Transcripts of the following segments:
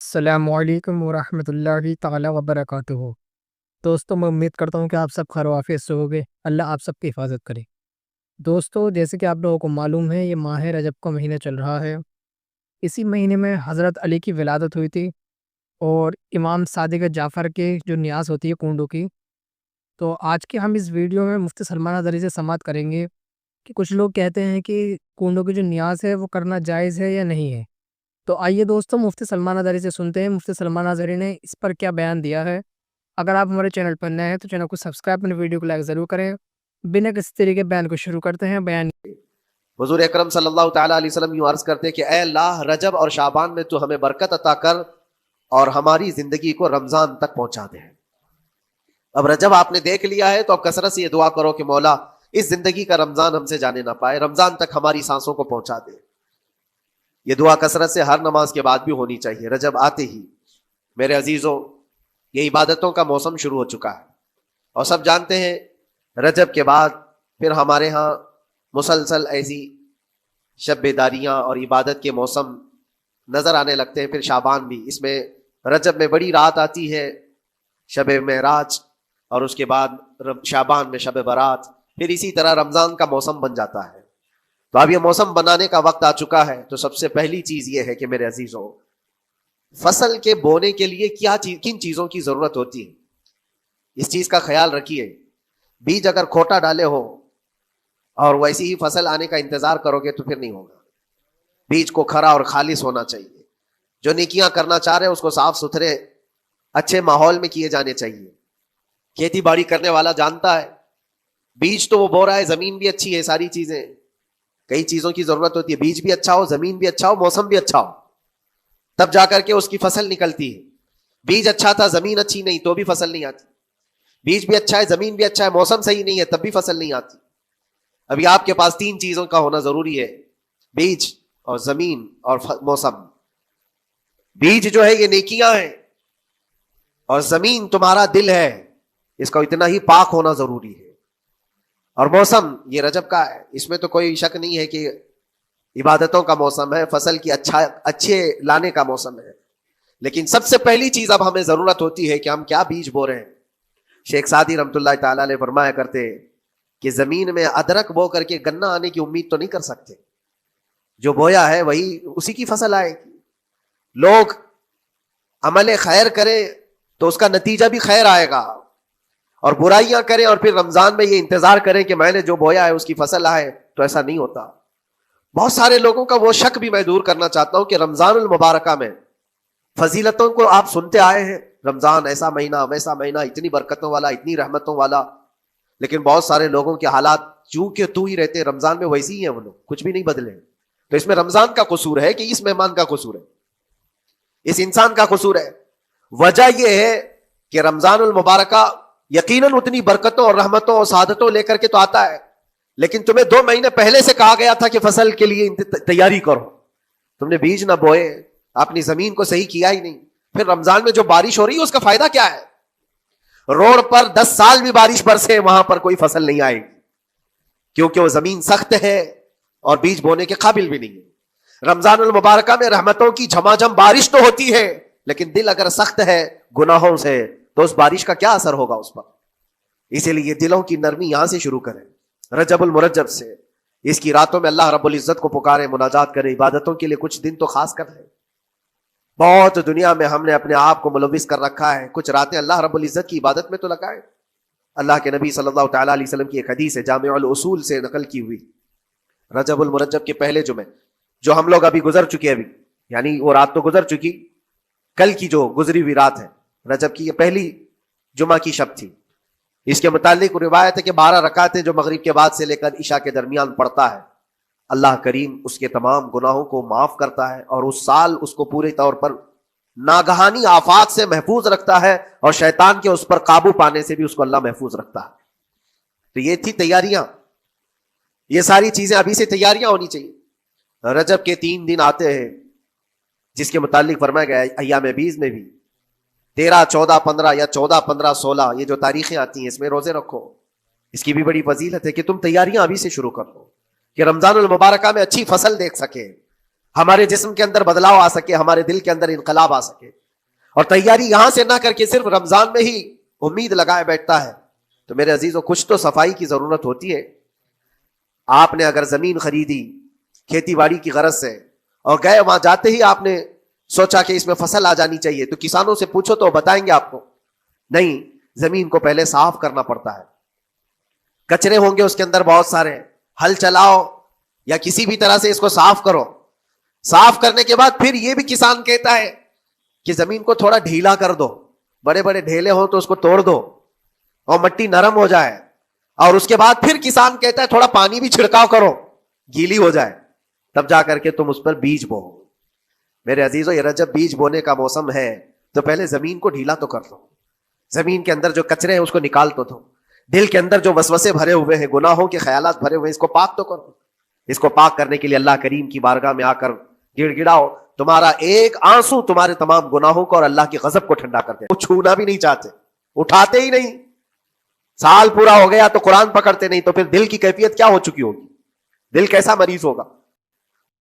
अस्सलामुअलैकुम वरहमतुल्लाहि ताला वबरकातुहू। दोस्तों, मैं उम्मीद करता हूँ कि आप सब खैर आफियत से होंगे। अल्लाह आप सबकी हिफाजत करे। दोस्तों, जैसे कि आप लोगों को मालूम है, ये माह रजब का महीना चल रहा है। इसी महीने में हज़रत अली की विलादत हुई थी और इमाम सादिक जाफ़र के जो नियाज़ होती है कूंडों की। तो आज के हम इस वीडियो में मुफ्ती सलमान अज़हरी से समाअत करेंगे कि कुछ लोग कहते हैं कि कूंडों की जो नियाज़ है वो करना जायज़ है या नहीं है। तो आइए दोस्तों, मुफ्ती सलमान अज़हरी से सुनते हैं मुफ्ती सलमान अज़हरी ने इस पर क्या बयान दिया है। अगर आप हमारे चैनल पर नए हैं तो चैनल को सब्सक्राइब और वीडियो को लाइक ज़रूर करें। बिना किसी तरीके बयान को शुरू करते हैं। बयान हुज़ूर अकरम सल्लल्लाहु ताला अलैहि वसल्लम यूं अर्ज करते कि ए अल्लाह, रजब और शाबान में तू हमें बरकत अता कर और हमारी जिंदगी को रमजान तक पहुंचा दे। अब रजब आपने देख लिया है तो अब कसरत से ये दुआ करो कि मौला, इस जिंदगी का रमजान हमसे जाने ना पाए, रमजान तक हमारी सांसों को पहुंचा दे। ये दुआ कसरत से हर नमाज के बाद भी होनी चाहिए। रजब आते ही मेरे अजीजों, ये इबादतों का मौसम शुरू हो चुका है और सब जानते हैं रजब के बाद फिर हमारे यहाँ मुसलसल ऐसी शब बेदारियां और इबादत के मौसम नजर आने लगते हैं। फिर शाबान भी, इसमें रजब में बड़ी रात आती है, शब महराज, और उसके बाद शाबान में शब बारात, फिर इसी तरह रमजान का मौसम बन जाता है। तो अब ये मौसम बनाने का वक्त आ चुका है। तो सबसे पहली चीज ये है कि मेरे अजीजों, फसल के बोने के लिए किन चीजों की जरूरत होती है, इस चीज का ख्याल रखिए। बीज अगर खोटा डाले हो और वैसी ही फसल आने का इंतजार करोगे तो फिर नहीं होगा। बीज को खरा और खालिस होना चाहिए। जो नेकियां करना चाह रहे हैं उसको साफ सुथरे अच्छे माहौल में किए जाने चाहिए। खेती बाड़ी करने वाला जानता है, बीज तो वो बो रहा है, जमीन भी अच्छी है, सारी चीजें, कई चीजों की जरूरत होती है। बीज भी अच्छा हो, जमीन भी अच्छा हो, मौसम भी अच्छा हो, तब जाकर के उसकी फसल निकलती है। बीज अच्छा था, जमीन अच्छी नहीं, तो भी फसल नहीं आती। बीज भी अच्छा है, जमीन भी अच्छा है, मौसम सही नहीं है, तब भी फसल नहीं आती। अभी आपके पास तीन चीजों का होना जरूरी है, बीज और जमीन और मौसम। बीज जो है ये नेकियां हैं और जमीन तुम्हारा दिल है, इसका इतना ही पाक होना जरूरी है। और मौसम ये रजब का है, इसमें तो कोई शक नहीं है कि इबादतों का मौसम है, फसल की अच्छे लाने का मौसम है। लेकिन सबसे पहली चीज अब हमें जरूरत होती है कि हम क्या बीज बो रहे हैं। शेख सादी रहमतुल्लाह ताला अलैह फरमाया करते कि जमीन में अदरक बो करके गन्ना आने की उम्मीद तो नहीं कर सकते। जो बोया है वही उसी की फसल आएगी। लोग अमल खैर करें तो उसका नतीजा भी खैर आएगा, और बुराइयां करें और फिर रमजान में ये इंतजार करें कि मैंने जो बोया है उसकी फसल आए, तो ऐसा नहीं होता। बहुत सारे लोगों का वो शक भी मैं दूर करना चाहता हूं कि रमजानुल मुबारका में फजीलतों को आप सुनते आए हैं, रमजान ऐसा महीना, वैसा महीना, इतनी बरकतों वाला, इतनी रहमतों वाला, लेकिन बहुत सारे लोगों के हालात चू के तू ही रहते, रमजान में वैसे ही है, वो लोग कुछ भी नहीं बदले। तो इसमें रमजान का कसूर है कि इस मेहमान का कसूर है, इस इंसान का कसूर है? वजह यह है कि रमजानुल मुबारका यकीनन उतनी बरकतों और रहमतों और सादतों लेकर के तो आता है, लेकिन तुम्हें 2 महीने पहले से कहा गया था कि फसल के लिए तैयारी करो। तुमने बीज ना बोए, अपनी जमीन को सही किया ही नहीं। फिर रमजान में जो बारिश हो रही है उसका फायदा क्या है? रोड पर 10 साल भी बारिश बरसे, वहां पर कोई फसल नहीं आएगी, क्योंकि वो जमीन सख्त है और बीज बोने के काबिल भी नहीं है। रमजानुल मुबारका में रहमतों की झमाझम बारिश तो होती है, लेकिन दिल अगर सख्त है गुनाहों से, तो उस बारिश का क्या असर होगा उस पर? इसीलिए दिलों की नरमी यहां से शुरू करें, रजबुल मुरज्जब से। इसकी रातों में अल्लाह रब्बुल इज्जत को पुकारें, मुनाजात करें, इबादतों के लिए कुछ दिन तो खास कर लें। बहुत दुनिया में हमने अपने आप को मुलविस कर रखा है, कुछ रातें अल्लाह रब्बुल इज्जत की इबादत में तो लगाए। अल्लाह के नबी सल्लल्लाहु तआला अलैहि वसल्लम की एक हदीस है, जामिउल उसूल से नकल की हुई, रजबुल मुरज्जब के पहले जुमे, जो हम लोग अभी गुजर चुके, अभी यानी वो रात तो गुजर चुकी, कल की जो गुजरी हुई रात है रजब की, ये पहली जुमा की शब थी। इसके मुतालिक रिवायत है कि 12 रकातें जो मगरिब के बाद से लेकर इशा के दरमियान पढ़ता है, अल्लाह करीम उसके तमाम गुनाहों को माफ करता है और उस साल उसको पूरे तौर पर नागहानी आफात से महफूज रखता है, और शैतान के उस पर काबू पाने से भी उसको अल्लाह महफूज रखता है। तो ये थी तैयारियां, ये सारी चीजें अभी से तैयारियां होनी चाहिए। रजब के 3 दिन आते हैं जिसके मुतालिक फरमाया गया अय्याम बीज में भी 13, 14, 15 या 14, 15, 16 ये जो तारीखें आती हैं, इसमें रोजे रखो। इसकी भी बड़ी फजीलत है कि तुम तैयारियां अभी से शुरू कर लो कि रमजानुल मुबारका में अच्छी फसल देख सके, हमारे जिस्म के अंदर बदलाव आ सके, हमारे दिल के अंदर इनकलाब आ सके। और तैयारी यहां से ना करके सिर्फ रमजान में ही उम्मीद लगाए बैठता है, तो मेरे अजीजों कुछ तो सफाई की जरूरत होती है। आपने अगर जमीन खरीदी खेती बाड़ी की गरज से और गए, वहां जाते ही आपने सोचा कि इसमें फसल आ जानी चाहिए, तो किसानों से पूछो तो बताएंगे आपको नहीं, जमीन को पहले साफ करना पड़ता है, कचरे होंगे उसके अंदर बहुत सारे, हल चलाओ या किसी भी तरह से इसको साफ करो। साफ करने के बाद फिर यह भी किसान कहता है कि जमीन को थोड़ा ढीला कर दो, बड़े बड़े ढेले हो तो उसको तोड़ दो और मिट्टी नरम हो जाए। और उसके बाद फिर किसान कहता है थोड़ा पानी भी छिड़काव करो, गीली हो जाए, तब जाकर के तुम उस पर बीज बो। मेरे अजीजों, ये रजब बीज बोने का मौसम है, तो पहले जमीन को ढीला तो कर दो, जमीन के अंदर जो कचरे हैं उसको निकाल तो दो, दिल के अंदर जो वसवसे भरे हुए हैं, गुनाहों के ख्यालात भरे हुए हैं, इसको पाक तो करो। इसको पाक करने के लिए अल्लाह करीम की बारगाह में आकर गिड़गिड़ाओ। तुम्हारा एक आंसू तुम्हारे तमाम गुनाहों को और अल्लाह की गजब को ठंडा कर दे। वो छूना भी नहीं चाहते, उठाते ही नहीं। साल पूरा हो गया तो कुरान पकड़ते नहीं, तो फिर दिल की कैफियत क्या हो चुकी होगी, दिल कैसा मरीज होगा।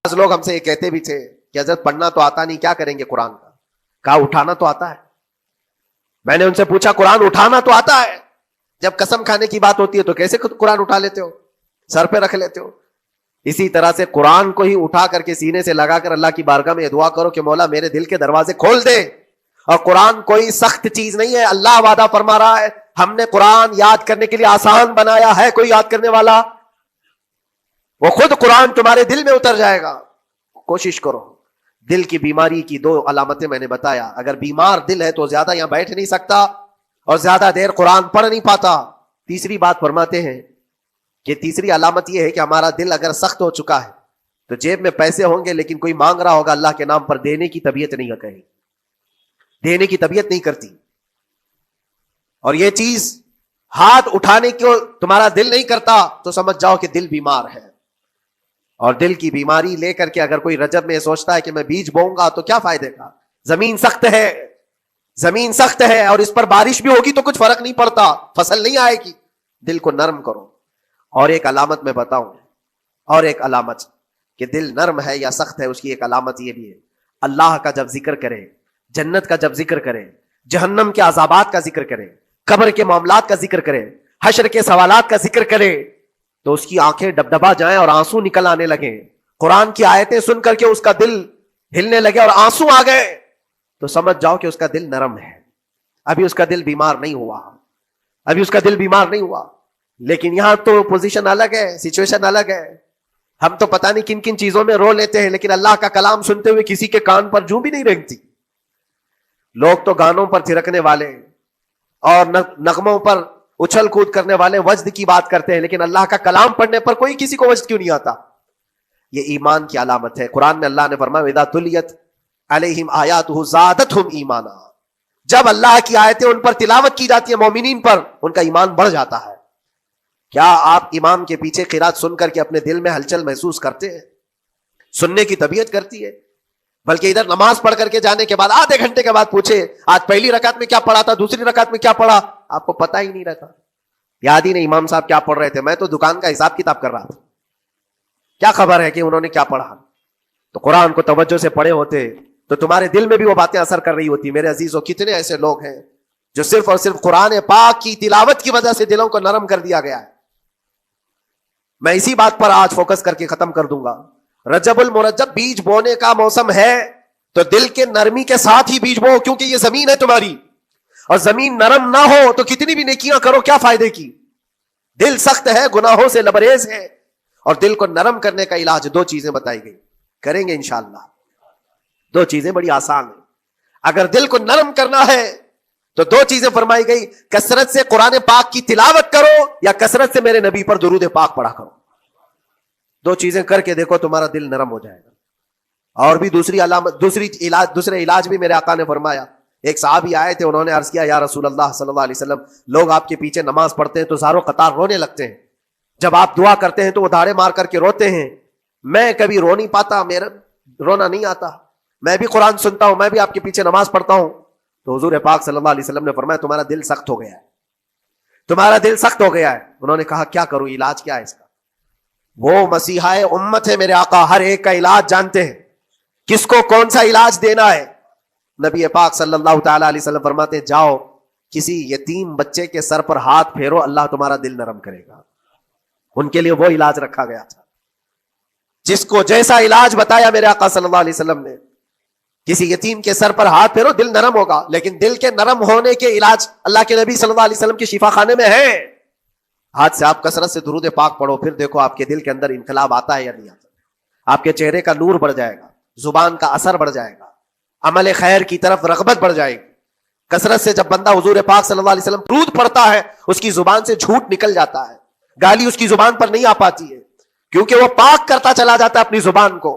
आज लोग हमसे ये कहते भी थे कि हजरत पढ़ना तो आता नहीं, क्या करेंगे कुरान का। कहा उठाना तो आता है। मैंने उनसे पूछा कुरान उठाना तो आता है, जब कसम खाने की बात होती है तो कैसे कुरान उठा लेते हो, सर पे रख लेते हो। इसी तरह से कुरान को ही उठा करके सीने से लगाकर अल्लाह की बारगाह में दुआ करो कि मौला मेरे दिल के दरवाजे खोल दे। और कुरान कोई सख्त चीज नहीं है, अल्लाह वादा फरमा रहा है, हमने कुरान याद करने के लिए आसान बनाया है। कोई याद करने वाला, वो खुद कुरान तुम्हारे दिल में उतर जाएगा। कोशिश करो। दिल की बीमारी की दो अलामतें मैंने बताया। अगर बीमार दिल है तो ज्यादा यहां बैठ नहीं सकता और ज्यादा देर कुरान पढ़ नहीं पाता। तीसरी बात फरमाते हैं कि तीसरी अलामत यह है कि हमारा दिल अगर सख्त हो चुका है तो जेब में पैसे होंगे लेकिन कोई मांग रहा होगा अल्लाह के नाम पर, देने की तबीयत नहीं करेगी, देने की तबीयत नहीं करती। और यह चीज हाथ उठाने को तुम्हारा दिल नहीं करता तो समझ जाओ कि दिल बीमार है। और दिल की बीमारी लेकर के अगर कोई रजब में सोचता है कि मैं बीज बोऊंगा तो क्या फायदे का। जमीन सख्त है, जमीन सख्त है और इस पर बारिश भी होगी तो कुछ फर्क नहीं पड़ता, फसल नहीं आएगी। दिल को नरम करो। और एक अलामत मैं बताऊं, और एक अलामत कि दिल नरम है या सख्त है, उसकी एक अलामत यह भी है, अल्लाह का जब जिक्र करे, जन्नत का जब जिक्र करे, जहन्नम के अजाबात का जिक्र करे, कब्र के मामलात का जिक्र करे, हश्र के सवालात का जिक्र करे, तो उसकी आंखें डबडबा जाएं और आंसू निकल आने लगे। कुरान की आयतें सुन करके उसका दिल हिलने लगे और आंसू आ गए, तो समझ जाओ कि उसका दिल नरम है। अभी उसका दिल बीमार नहीं हुआ, अभी उसका दिल बीमार नहीं हुआ। लेकिन यहां तो पोजीशन अलग है, सिचुएशन अलग है। हम तो पता नहीं किन किन चीजों में रो लेते हैं, लेकिन अल्लाह का कलाम सुनते हुए किसी के कान पर जूं भी नहीं रेंगती। लोग तो गानों पर थिरकने वाले और नगमों पर उछल कूद करने वाले वज्द की बात करते हैं, लेकिन अल्लाह का कलाम पढ़ने पर कोई किसी को वज्द क्यों नहीं आता। यह ईमान की अलामत है। कुरान में अल्लाह ने फरमाया इज़ा तुलियत अलैहिम आयातुहु ज़ादतहुम ईमाना, जब अल्लाह की आयतें उन पर तिलावत की जाती है, मोमिनीन पर, उनका ईमान बढ़ जाता है। क्या आप इमाम के पीछे क़िरात सुन करके अपने दिल में हलचल महसूस करते हैं? सुनने की तबीयत करती है। बल्कि इधर नमाज पढ़ करके जाने के बाद आधे घंटे के बाद पूछे आज पहली रकात में क्या पढ़ा था, दूसरी रकात में क्या पढ़ा, आपको पता ही नहीं रहता, याद ही नहीं इमाम साहब क्या पढ़ रहे थे। मैं तो दुकान का हिसाब किताब कर रहा था, क्या खबर है कि उन्होंने क्या पढ़ा। तो कुरान को तवज्जो से पढ़े होते तो तुम्हारे दिल में भी वो बातें असर कर रही होती। मेरे अजीजों, कितने ऐसे लोग हैं जो सिर्फ और सिर्फ कुरान पाक की तिलावत की वजह से दिलों को नरम कर दिया गया है। मैं इसी बात पर आज फोकस करके खत्म कर दूंगा। रजबुल मुरज्जब बीज बोने का मौसम है, तो दिल के नरमी के साथ ही बीज बो, क्योंकि ये जमीन है तुम्हारी, और जमीन नरम ना हो तो कितनी भी नेकियां करो क्या फायदे की। दिल सख्त है, गुनाहों से लबरेज है, और दिल को नरम करने का इलाज दो चीजें बताई गई, करेंगे इंशाअल्लाह। दो चीजें बड़ी आसान है। अगर दिल को नरम करना है तो दो चीजें फरमाई गई, कसरत से कुरान पाक की तिलावत करो या कसरत से मेरे नबी पर दुरूद पाक पढ़ा करो। दो चीजें करके देखो, तुम्हारा दिल नरम हो जाएगा। और भी दूसरी अलामत, दूसरे इलाज भी मेरे आका ने फरमाया। एक साहबी आए थे, उन्होंने अर्ज किया या रसूल अल्लाह सल्लल्लाहु अलैहि वसल्लम, लोग आपके पीछे नमाज पढ़ते हैं तो ज़ारो कतार रोने लगते हैं, जब आप दुआ करते हैं तो वो धाड़े मार करके रोते हैं। मैं कभी रो नहीं पाता, मेरा रोना नहीं आता, मैं भी कुरान सुनता हूं, मैं भी आपके पीछे नमाज पढ़ता हूं। तो हुजूर पाक सल्लल्लाहु अलैहि वसल्लम ने फरमाया तुम्हारा दिल सख्त हो गया है, तुम्हारा दिल सख्त हो गया है। उन्होंने कहा क्या करूं, इलाज क्या है इसका। वो मसीहा उम्मत है मेरे आका, हर एक का इलाज जानते हैं। किसको कौन सा इलाज देना है। नबी पाक सल्लल्लाहु ताला अलैहि वसल्लम फरमाते, जाओ किसी यतीम बच्चे के सर पर हाथ फेरो, अल्लाह तुम्हारा दिल नरम करेगा। उनके लिए वो इलाज रखा गया था। जिसको जैसा इलाज बताया मेरे आका सल्लल्लाहु अलैहि वसल्लम ने, किसी यतीम के सर पर हाथ फेरो, दिल नरम होगा। लेकिन दिल के नरम होने के इलाज अल्लाह के नबी सल्लल्लाहु अलैहि वसल्लम के शिफा खाने में है। हाथ से आप कसरत से दुरूद पाक पढ़ो, फिर देखो आपके दिल के अंदर इनकलाब आता है या नहीं आता। आपके चेहरे का नूर बढ़ जाएगा, जुबान का असर बढ़ जाएगा, अमल खैर की तरफ रगबत बढ़ जाएगी। कसरत से जब बंदा हुजूर पाक सल्लल्लाहु अलैहि वसल्लम दुरूद पढ़ता है, उसकी जुबान से झूठ निकल जाता है, गाली उसकी जुबान पर नहीं आ पाती है, क्योंकि वो पाक करता चला जाता है अपनी जुबान को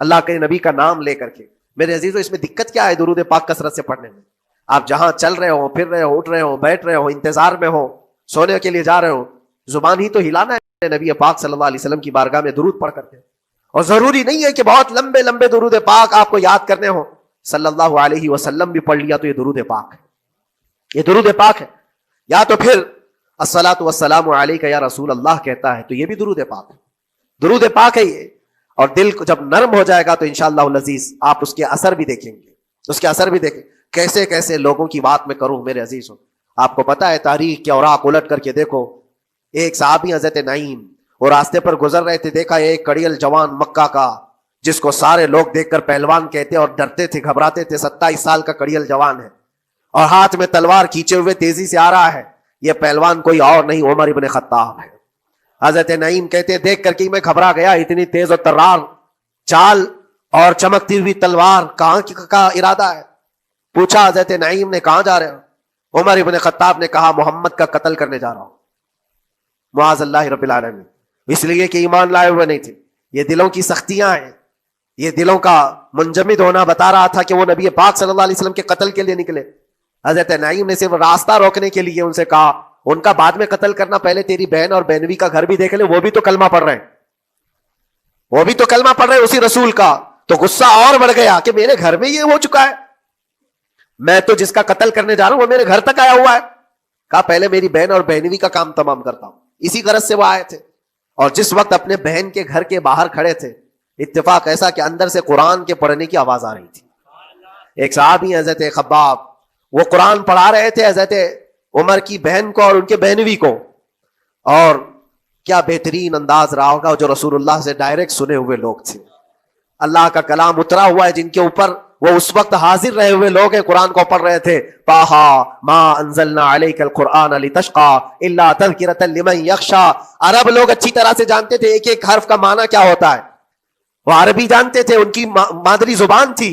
अल्लाह के नबी का नाम लेकर के। मेरे अजीजों, इसमें दिक्कत क्या है दुरूद पाक कसरत से पढ़ने में? आप जहां चल रहे हो, फिर रहे हो, उठ रहे हो, बैठ रहे हो, इंतजार में हो, सोने के लिए जा रहे हो, जुबान ही तो हिलाना है नबी पाक सल्लल्लाहु अलैहि वसल्लम की बारगाह में दुरूद पढ़ करके। और जरूरी नहीं है कि बहुत लंबे लंबे दुरूद पाक आपको याद करने हो। सल्लल्लाहु अलैहि वसल्लम भी पढ़ लिया तो ये दुरूद पाक है, ये दुरूद पाक है। या तो फिर अस्सलातु वस्सलामु अलैका या रसूल अल्लाह कहता है, तो ये भी दुरूद पाक है, दुरूद पाक है ये। और दिल को जब नरम हो जाएगा तो इंशाअल्लाह अज़ीज आप उसके असर भी देखेंगे, उसके असर भी देखें। कैसे कैसे लोगों की बात में करूं मेरे अजीज हो। आपको पता है तारीख के औराक उलट करके देखो, एक साहबी हजरत नईम वो रास्ते पर गुजर रहे थे, देखा एक कड़ियल जवान मक्का का, जिसको सारे लोग देखकर पहलवान कहते और डरते थे, घबराते थे। 27 साल का कड़ियल जवान है और हाथ में तलवार खींचे हुए तेजी से आ रहा है। यह पहलवान कोई और नहीं, उमर इब्न खत्ताब है। हजरत नईम कहते देख करके मैं घबरा गया, इतनी तेज और तर्रार चाल और चमकती हुई तलवार, कहां का इरादा है? पूछा हजरत नईम ने, कहां जा रहे हो? उमर इब्न खत्ताब ने कहा, मोहम्मद का कत्ल करने जा रहा हूं। मुआज़ल्लाहि रब्बिल आलमीन। इसलिए कि ईमान लाए हुए नहीं थे। ये दिलों की सख्तियां हैं, ये दिलों का मुंजमिद होना बता रहा था कि वो नबी पाक सल्लल्लाहु अलैहि वसल्लम के कत्ल के लिए निकले। हजरत नईम ने सिर्फ रास्ता रोकने के लिए उनसे कहा, उनका बाद में कत्ल करना, पहले तेरी बहन और बहनवी का घर भी देख ले, वो भी तो कलमा पढ़ रहे हैं, वो भी तो कलमा पढ़ रहे हैं उसी रसूल का। तो गुस्सा और बढ़ गया कि मेरे घर में ये हो चुका है, मैं तो जिसका कत्ल करने जा रहा हूं वो मेरे घर तक आया हुआ है। कहा पहले मेरी बहन और बहनवी का काम तमाम करता हूं। इसी गरज से वो आए थे। और जिस वक्त अपने बहन के घर के बाहर खड़े थे, इत्तेफाक ऐसा कि अंदर से कुरान के पढ़ने की आवाज आ रही थी। एक साहबी हजरत खब्बाब, वो कुरान पढ़ा रहे थे हजरत उमर की बहन को और उनके बहनवी को। और क्या बेहतरीन अंदाज रहा होगा, जो रसूलुल्लाह से डायरेक्ट सुने हुए लोग थे। अल्लाह का कलाम उतरा हुआ है जिनके ऊपर, वो उस वक्त हाजिर रहे हुए लोग हैं, कुरान को पढ़ रहे थे। ताहा मा अंज़लना अलैकल कुरआन लितशक़ा इल्ला तज़किरतन लिमन यख़शा। अरब लोग अच्छी तरह से जानते थे एक एक हर्फ का माना क्या होता है, वो अरबी जानते थे, उनकी मादरी जुबान थी।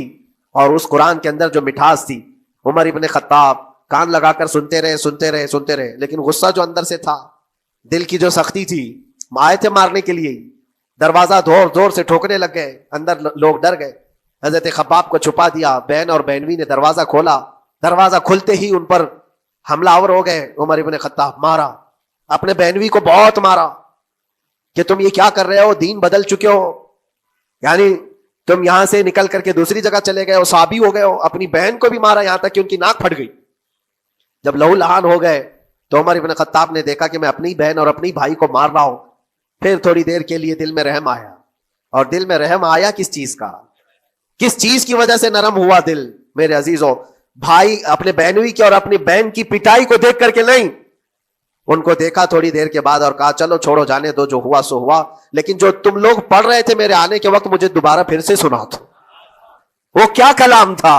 और उस कुरान के अंदर जो मिठास थी, उमर इब्न खत्ताब कान लगाकर सुनते रहे, सुनते रहे, सुनते रहे। लेकिन गुस्सा जो अंदर से था, दिल की जो सख्ती थी, आए थे मारने के लिए, दरवाजा जोर जोर से ठोकने लग गए। अंदर लोग डर गए, हजरत खब्बाब को छुपा दिया। बहन और बहनवी ने दरवाजा खोला, दरवाजा खुलते ही उन पर हमलावर हो गए। उमर इब्न खत्ताब मारा, अपने बहनवी को बहुत मारा कि तुम ये क्या कर रहे हो, दीन बदल चुके हो, यानी तुम यहां से निकल करके दूसरी जगह चले गए हो, साबी हो गए हो। अपनी बहन को भी मारा, यहां तक कि उनकी नाक फट गई। जब लहू लहान हो गए तो उमर इब्न खत्ताब ने देखा कि मैं अपनी बहन और अपनी भाई को मार रहा हूं। फिर थोड़ी देर के लिए दिल में रहम आया। और दिल में रहम आया किस चीज का, किस चीज की वजह से नरम हुआ दिल मेरे अजीजों? भाई अपने बहनवी की और अपनी बहन की पिटाई को देख करके नहीं, उनको देखा थोड़ी देर के बाद और कहा चलो छोड़ो, जाने दो, जो हुआ सो हुआ। लेकिन जो तुम लोग पढ़ रहे थे मेरे आने के वक्त, मुझे दोबारा फिर से सुना दो। वो क्या कलाम था,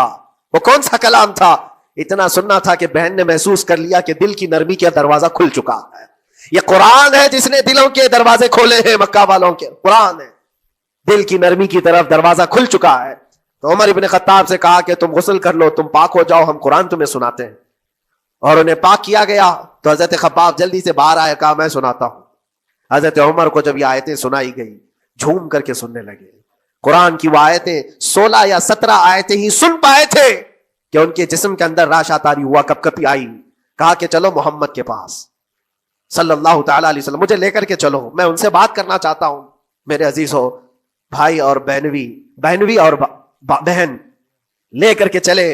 वो कौन सा कलाम था? इतना सुनना था कि बहन ने महसूस कर लिया कि दिल की नरमी का दरवाजा खुल चुका है। ये कुरान है जिसने दिलों के दरवाजे खोले हैं, मक्का वालों के कुरान है। दिल की नरमी की तरफ दरवाजा खुल चुका है। तो उमर इब्न खत्ताब से कहा कि तुम गुस्ल कर लो, तुम पाक हो जाओ, हम कुरान तुम्हें सुनाते हैं। और उन्हें पाक किया गया। तो हजरत खब्बाब जल्दी से बाहर आया, कहा मैं सुनाता हूं। हजरत उमर को जब ये आयतें सुनाई गई, झूम करके सुनने लगे। कुरान की वो आयतें 16 या 17 आयतें ही सुन पाए थे कि उनके जिस्म के अंदर राशा तारी हुआ, कपकपी आई। कहा कि चलो मोहम्मद के पास सल्लल्लाहु ताला अलैहि वसल्लम, मुझे लेकर के चलो, मैं उनसे बात करना चाहता हूं। मेरे अजीज हो, भाई और बहनवी, बहनवी और बहन लेकर के चले।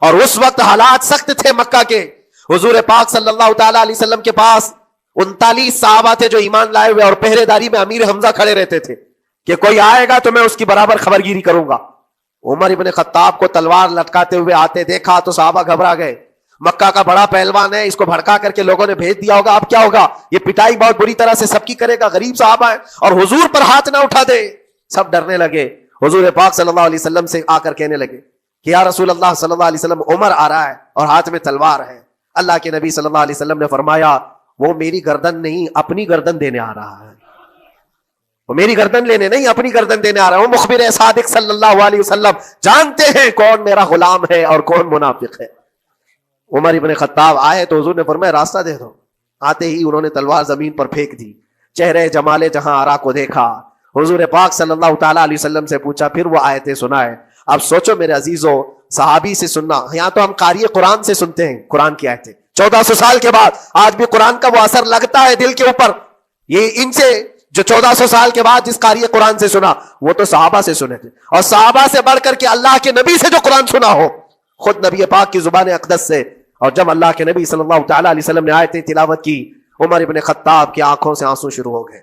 और उस वक्त हालात सख्त थे मक्का के। हुजूर पाक सल्लल्लाहु ताला अलैहि वसल्लम के पास 39 साहबा थे जो ईमान लाए हुए, और पहरेदारी में अमीर हमजा खड़े रहते थे कि कोई आएगा तो मैं उसकी बराबर खबरगिरी करूंगा। उमर इब्ने खत्ताब को तलवार लटकाते हुए आते देखा तो साहबा घबरा गए। मक्का का बड़ा पहलवान है, इसको भड़का करके लोगों ने भेज दिया होगा, अब क्या होगा, ये पिटाई बहुत बुरी तरह से सबकी करेगा, गरीब साहबा है और हुजूर पर हाथ ना उठा दे। सब डरने लगे। हुजूर पाक सल्लल्लाहु अलैहि वसल्लम से आकर कहने लगे कि या रसूल अल्लाह सल्लल्लाहु अलैहि वसल्लम, उमर आ रहा है और हाथ में तलवार है। अल्लाह के नबी सल्लल्लाहु अलैहि वसल्लम ने फरमाया, वो मेरी गर्दन नहीं अपनी गर्दन देने आ रहा है, वो मेरी गर्दन लेने नहीं अपनी गर्दन देने आ रहा है। वो मुखबिर सादिक सल्लल्लाहु अलैहि वसल्लम जानते हैं कौन मेरा गुलाम है और कौन मुनाफिक है। उमर इब्ने खत्ताब आए तो हुजूर ने फरमाया रास्ता दे दो। आते ही उन्होंने तलवार जमीन पर फेंक दी। चेहरे जमाले जहां आरा को देखा। हुजूर पाक सल्लल्लाहु ताला अलैहि वसल्लम से पूछा, फिर वो आयतें सुनाए। अब सोचो मेरे अजीजों, सहाबी से सुनना, यहां तो हम कारी कुरान से सुनते हैं कुरान की आयतें 1400 साल के बाद आज भी कुरान का वो असर लगता है दिल के ऊपर। ये इनसे जो 1400 साल के बाद जिस कारी कुरान से सुना वो तो सहाबा से सुने थे, और सहाबा से बढ़कर के अल्लाह के नबी से जो कुरान सुना हो, खुद नबी पाक की जुबान अक़दस से। और जब अल्लाह के नबी सल्लल्लाहु ताला अलैहि वसल्लम ने आयतें तिलावत की, उमर इब्ने खत्ताब की आंखों से आंसू शुरू हो गए,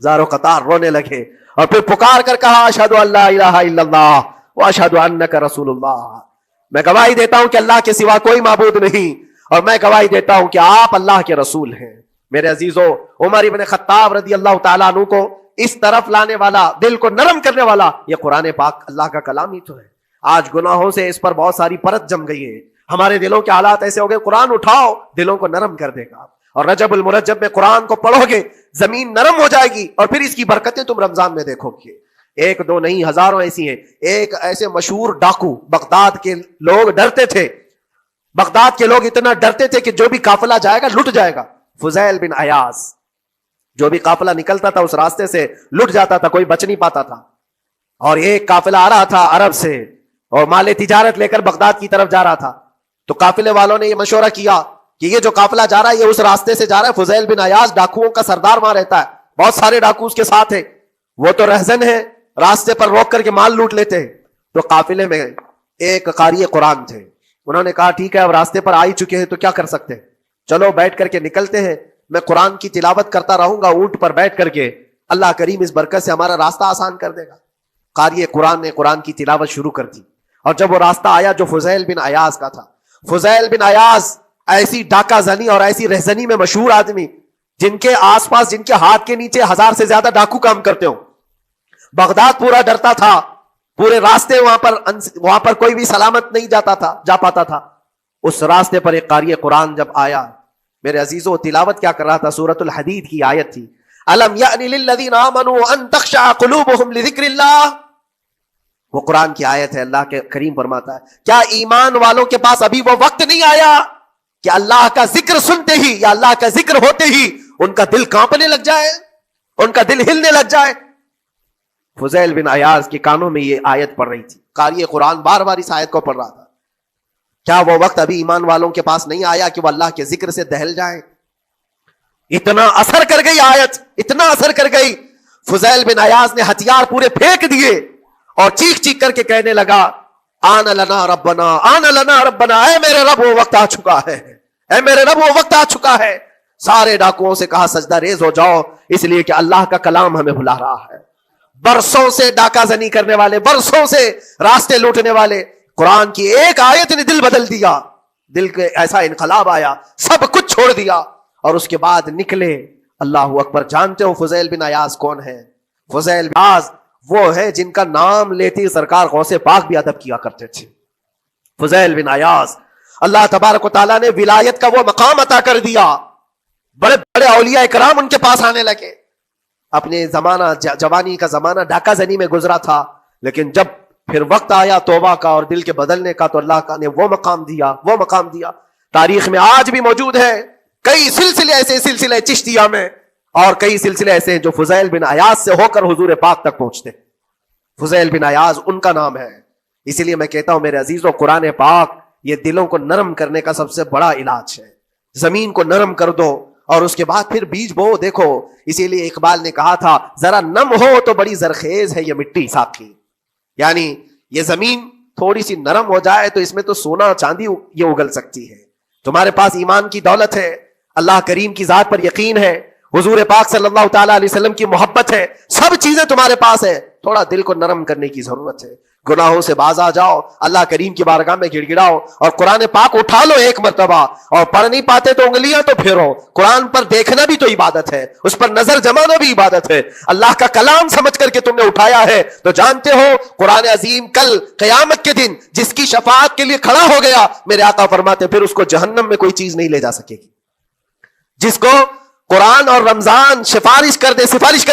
ज़ारो कतार रोने लगे और फिर पुकार कर कहा, अशहदु अल्ला इलाहा इल्लल्लाह व अशहदु अन्नका रसूलुल्लाह। मैं गवाही देता हूं कि अल्लाह के सिवा कोई माबूद नहीं, और मैं गवाही देता हूं कि आप अल्लाह के रसूल हैं। मेरे अजीजों, उमर इब्ने खत्ताब रदी अल्लाह ताला अन्हु को इस तरफ लाने वाला, दिल को नरम करने वाला, यह कुरान पाक अल्लाह का कलाम ही तो है। आज गुनाहों से इस पर बहुत सारी परत जम गई है। हमारे दिलों के हालात ऐसे हो गए, कुरान उठाओ दिलों को नरम कर देगा। और रजबुल मुरज्जब में कुरान को पढ़ोगे जमीन नरम हो जाएगी, और फिर इसकी बरकतें तुम रमजान में देखोगे। एक दो नहीं, हजारों ऐसी हैं। एक ऐसे मशहूर डाकू, बगदाद के लोग डरते थे, बगदाद के लोग इतना डरते थे कि जो भी काफिला जाएगा लुट जाएगा। फुजैल बिन अयाज, जो भी काफिला निकलता था उस रास्ते से लुट जाता था, कोई बच नहीं पाता था। और एक काफिला आ रहा था अरब से और माले तिजारत लेकर बगदाद की तरफ जा रहा था। तो काफिले वालों ने यह मशवरा किया कि ये जो काफिला जा रहा है ये उस रास्ते से जा रहा है। फुजैल बिन अयाज डाकुओं का सरदार वहां रहता है, बहुत सारे डाकू उसके साथ है, वो तो रहजन है, रास्ते पर रोक करके माल लूट लेते हैं। तो काफिले में एक कारी कुरान थे, उन्होंने कहा ठीक है अब रास्ते पर आ ही चुके हैं तो क्या कर सकते हैं, चलो बैठ करके निकलते हैं, मैं कुरान की तिलावत करता रहूंगा ऊंट पर बैठ करके, अल्लाह करीम इस बरकत से हमारा रास्ता आसान कर देगा। कारी कुरान ने कुरान की तिलावत शुरू कर दी, और जब वो रास्ता आया जो फुजैल बिन अयाज का था, फुजैल बिन अयाज ऐसी डाका जनी और ऐसी रहजनी में मशहूर आदमी, जिनके आसपास, जिनके हाथ के नीचे 1000 से ज्यादा डाकू काम करते हो। बगदाद पूरा डरता था, पूरे रास्ते वहां पर कोई भी सलामत नहीं जाता था, जा पाता था। उस रास्ते पर एक कारी कुरान जब आया, मेरे अजीजों, तिलावत क्या कर रहा था, सूरतुल हदीद की आयत थी, अलम यानी लिल्लज़ीना आमनू अन तख्शअ कुलूबुहुम लिज़िक्रिल्लाह। वो कुरान की आयत है। अल्लाह के करीम फरमाता है, क्या ईमान वालों के पास अभी वो वक्त नहीं आया कि अल्लाह का जिक्र सुनते ही या अल्लाह का जिक्र होते ही उनका दिल कांपने लग जाए, उनका दिल हिलने लग जाए। फुजैल बिन अयाज के कानों में ये आयत पढ़ रही थी, कारी कुरान बार बार इस आयत को पढ़ रहा था। क्या वो वक्त अभी ईमान वालों के पास नहीं आया कि वो अल्लाह के जिक्र से दहल जाए? इतना असर कर गई आयत, इतना असर कर गई। फुजैल बिन अयाज ने हथियार पूरे फेंक दिए और चीख चीख करके कहने लगा, आना लना रब्बना, आना लना रब्बना, ऐ मेरे रब वो वक्त आ चुका है, ऐ मेरे रब वो वक्त आ चुका है। सारे डाकुओं से कहा सजदा रेज हो जाओ, इसलिए कि अल्लाह का कलाम हमें भुला रहा है। बरसों से डाका जनी करने वाले, बरसों से रास्ते लूटने वाले, कुरान की एक आयत ने दिल बदल दिया, दिल के ऐसा इनकलाब आया, सब कुछ छोड़ दिया और उसके बाद निकले। अल्लाह अकबर। जानते हो फुजैल बिन अयाज कौन है? फुजैल बिन अयाज वो है जिनका नाम लेते सरकार गौसे पाक भी अदब किया करते थे। फुजैल बिन अयाज, अल्लाह तबारक व तआला ने विलायत का वो मकाम अता कर दिया, बड़े बड़े औलिया इकराम उनके पास आने लगे। अपने जमाना, जवानी का जमाना डाका जनी में गुजरा था, लेकिन जब फिर वक्त आया तौबा का और दिल के बदलने का तो अल्लाह का ने वो मकाम दिया, वो मकाम दिया। तारीख में आज भी मौजूद है कई सिलसिले ऐसे, सिलसिले चिश्तिया में, और कई सिलसिले ऐसे जो फुजैल बिन अयाज से होकर हुजूर पाक तक पहुंचते। फुजैल बिन अयाज उनका नाम है। इसीलिए मैं कहता हूं मेरे अजीजों, कुरान पाक ये दिलों को नरम करने का सबसे बड़ा इलाज है। जमीन को नरम कर दो और उसके बाद फिर बीज बो। देखो, इसीलिए इकबाल ने कहा था, जरा नम हो तो बड़ी जरखेज है ये मिट्टी साकी। यानी ये जमीन थोड़ी सी नरम हो जाए तो इसमें तो सोना चांदी ये उगल सकती है। तुम्हारे पास ईमान की दौलत है, अल्लाह करीम की जात पर यकीन है, हुजूर पाक सल्लल्लाहु ताला अलैहि वसल्लम की मोहब्बत है, सब चीजें तुम्हारे पास है, थोड़ा दिल को नरम करने की जरूरत है। गुनाहों से बाज आ जाओ, अल्लाह करीम की बारगाह में गिड़गिड़ाओ और कुरान पाक उठा लो एक मर्तबा, और पढ़ नहीं पाते तो उंगलियां तो फेरो। कुरान पर देखना भी तो इबादत है, उस पर नजर जमाना भी इबादत है। अल्लाह का कलाम समझ करके तुमने उठाया है तो जानते हो कुरान अजीम कल क़यामत के दिन जिसकी शफाअत के लिए खड़ा हो गया, मेरे आका फरमाते फिर उसको जहन्नम में कोई चीज नहीं ले जा सकेगी। जिसको कुरान और रमजान सिफारिश कर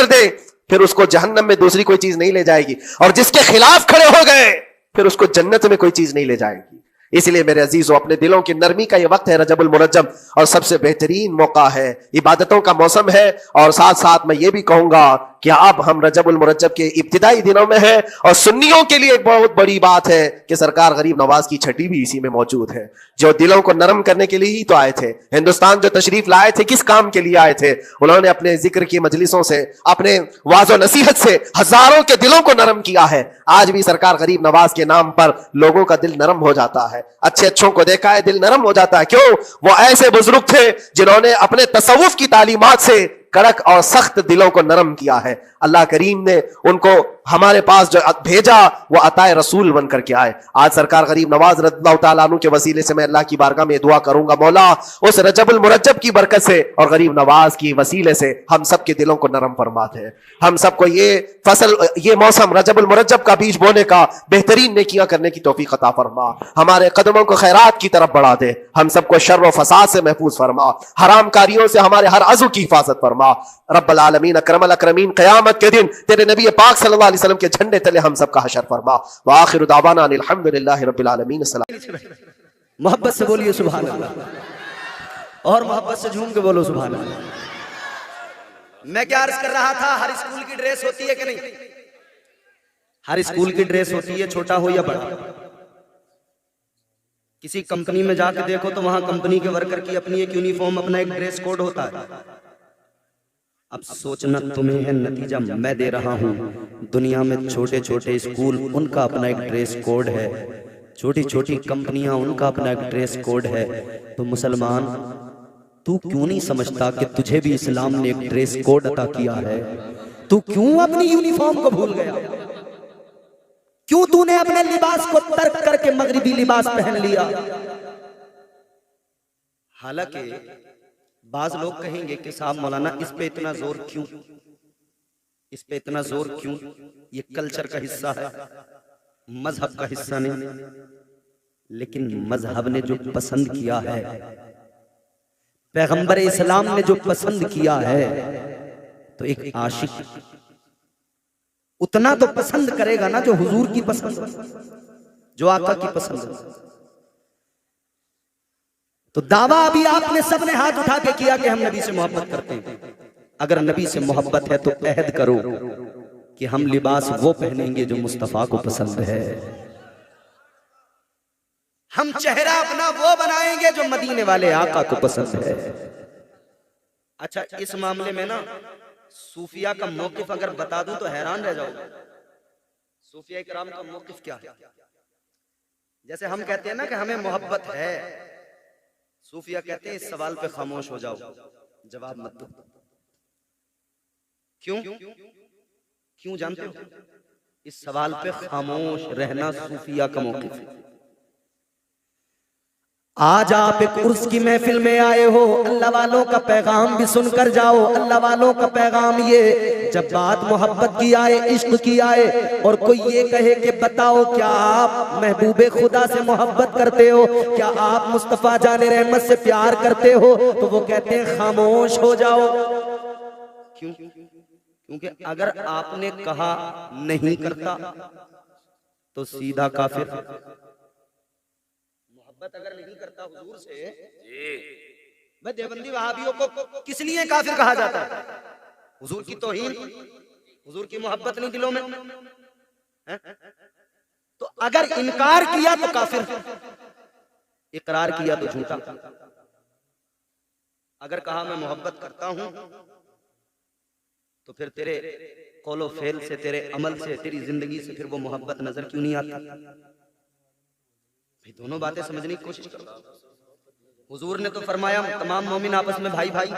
दे फिर उसको जहन्नम में दूसरी कोई चीज नहीं ले जाएगी, और जिसके खिलाफ खड़े हो गए फिर उसको जन्नत में कोई चीज नहीं ले जाएगी। इसलिए मेरे अजीजों, अपने दिलों की नरमी का यह वक्त है रजबुल मुरज्जम, और सबसे बेहतरीन मौका है, इबादतों का मौसम है। और साथ साथ मैं ये भी कहूंगा कि अब हम रजबुल मुरज्जब के इब्तिदाई दिनों में है, और सुन्नियों के लिए एक बहुत बड़ी बात है कि सरकार गरीब नवाज की छठी भी इसी में मौजूद है, जो दिलों को नरम करने के लिए ही तो आए थे। हिंदुस्तान जो तशरीफ लाए थे किस काम के लिए आए थे? उन्होंने अपने जिक्र की मजलिसों से, अपने वाजो नसीहत से हजारों के दिलों को नरम किया है। आज भी सरकार गरीब नवाज के नाम पर लोगों का दिल नरम हो जाता है, अच्छे अच्छों को देखा है दिल नरम हो जाता है। क्यों? वो ऐसे बुजुर्ग थे जिन्होंने अपने तसव्वुफ की तालीमात से कड़क और सख्त दिलों को नरम किया है। अल्लाह करीम ने उनको हमारे पास जो भेजा वो अताए रसूल बन करके आए। आज सरकार गरीब नवाज रज़ियल्लाहु ताला अन्हु के वसीले से मैं अल्लाह की बारगाह में दुआ करूंगा, मौला उस रजबुल मुरज्जब की बरकत से और गरीब नवाज की वसीले से हम सब के दिलों को नरम फरमा दे। हम सबको ये फसल, ये मौसम रजबुल मुरज्जब का बीज बोने का, बेहतरीन नेकियां करने की तौफीक अता फरमा। हमारे कदमों को खैरात की तरफ बढ़ा दे। हम सबको शर्र व फसाद से महफूज फरमा, हराम कारियों से हमारे हर अज़ु की हिफाजत फरमा। रब्बल आलमीन अकरमल अकरमीन, क़यामत के दिन तेरे नबी पाक सल्लल्लाहु अलैहि वसल्लम के झंडे तले हम सबका हशर फरमा। व आखिरु दावाना अनिल हम्दुलिल्लाहि रब्बिल आलमीन। मोहब्बत से बोलिए सुभान अल्लाह, और मोहब्बत से झूम के बोलो सुभान अल्लाह। मैं क्या अर्ज कर रहा था, हर स्कूल की ड्रेस होती है कि नहीं? हर स्कूल की ड्रेस होती है, छोटा हो या बड़ा। किसी कंपनी में जाके देखो तो वहां कंपनी के वर्कर की अपनी एक यूनिफॉर्म, अपना एक ड्रेस कोड होता है। अब सोचना तुम्हें है, नतीजा मैं दे रहा हूं। दुनिया में छोटे छोटे स्कूल, उनका अपना एक ड्रेस कोड है, छोटी छोटी कंपनियां, उनका अपना एक ड्रेस कोड है। तो मुसलमान, तू क्यों नहीं समझता कि तुझे भी इस्लाम ने एक ड्रेस कोड अता किया है? तू क्यों अपनी यूनिफॉर्म को भूल गया? क्यों तूने अपने लिबास को तर्क करके मगरिबी लिबास पहन लिया? हालांकि बाज लोग कहेंगे कि साहब मौलाना इस पे इतना जोर क्यों, इस पे इतना जोर क्यों? ये कल्चर का हिस्सा है, मजहब का हिस्सा नहीं। लेकिन मजहब ने जो पसंद किया है, पैगंबर इस्लाम ने जो पसंद किया है, तो एक आशिक उतना तो पसंद करेगा ना जो हुजूर की पसंद, जो आका की पसंद। तो दावा अभी आपने सबने हाथ उठा के किया कि हम नबी से मोहब्बत करते हैं। अगर नबी से मोहब्बत है तो अहद करो कि हम लिबास वो पहनेंगे जो मुस्तफा को पसंद है। हम चेहरा अपना वो बनाएंगे जो मदीने वाले आका को पसंद है। अच्छा, इस मामले में ना सूफिया का मौकिफ अगर बता दूं तो हैरान रह जाओगे। सूफिया इकराम का मौकिफ क्या है? जैसे हम कहते हैं ना कि हमें मोहब्बत है, सूफिया कहते हैं इस सवाल पे खामोश हो जाओ, जवाब मत दो। क्यों? क्यों जानते हो? इस सवाल पे खामोश रहना सूफिया का मौकिफ है। आज आप एक उर्स की महफिल में आए हो, अल्लाह वालों का पैगाम भी सुनकर जाओ। अल्लाह वालों का पैगाम ये, जब बात मोहब्बत की आए, इश्क की आए, और कोई ये कहे कि बताओ क्या आप महबूबे खुदा से मोहब्बत करते हो, क्या आप मुस्तफा जाने रहमत से प्यार करते हो, तो वो कहते हैं खामोश हो जाओ। क्यों? क्योंकि अगर आपने कहा नहीं करता तो सीधा काफिर। अगर नहीं करता हुजूर से, भाई देवबंदी वहाबियों को किस लिए काफिर कहा जाता है? हुजूर की तौहीन, हुजूर की मोहब्बत नहीं दिलों में है? तो अगर इनकार किया तो काफिर, इकरार किया तो झूठा। अगर कहा मैं मोहब्बत करता हूं तो फिर तेरे कौलो फेल से, तेरे अमल से, तेरी जिंदगी से फिर वो मोहब्बत नजर क्यों नहीं आती? भाई दोनों बातें समझने की कोशिश करो। हुजूर ने तो फरमाया तमाम मोमिन आपस में भाई भाई।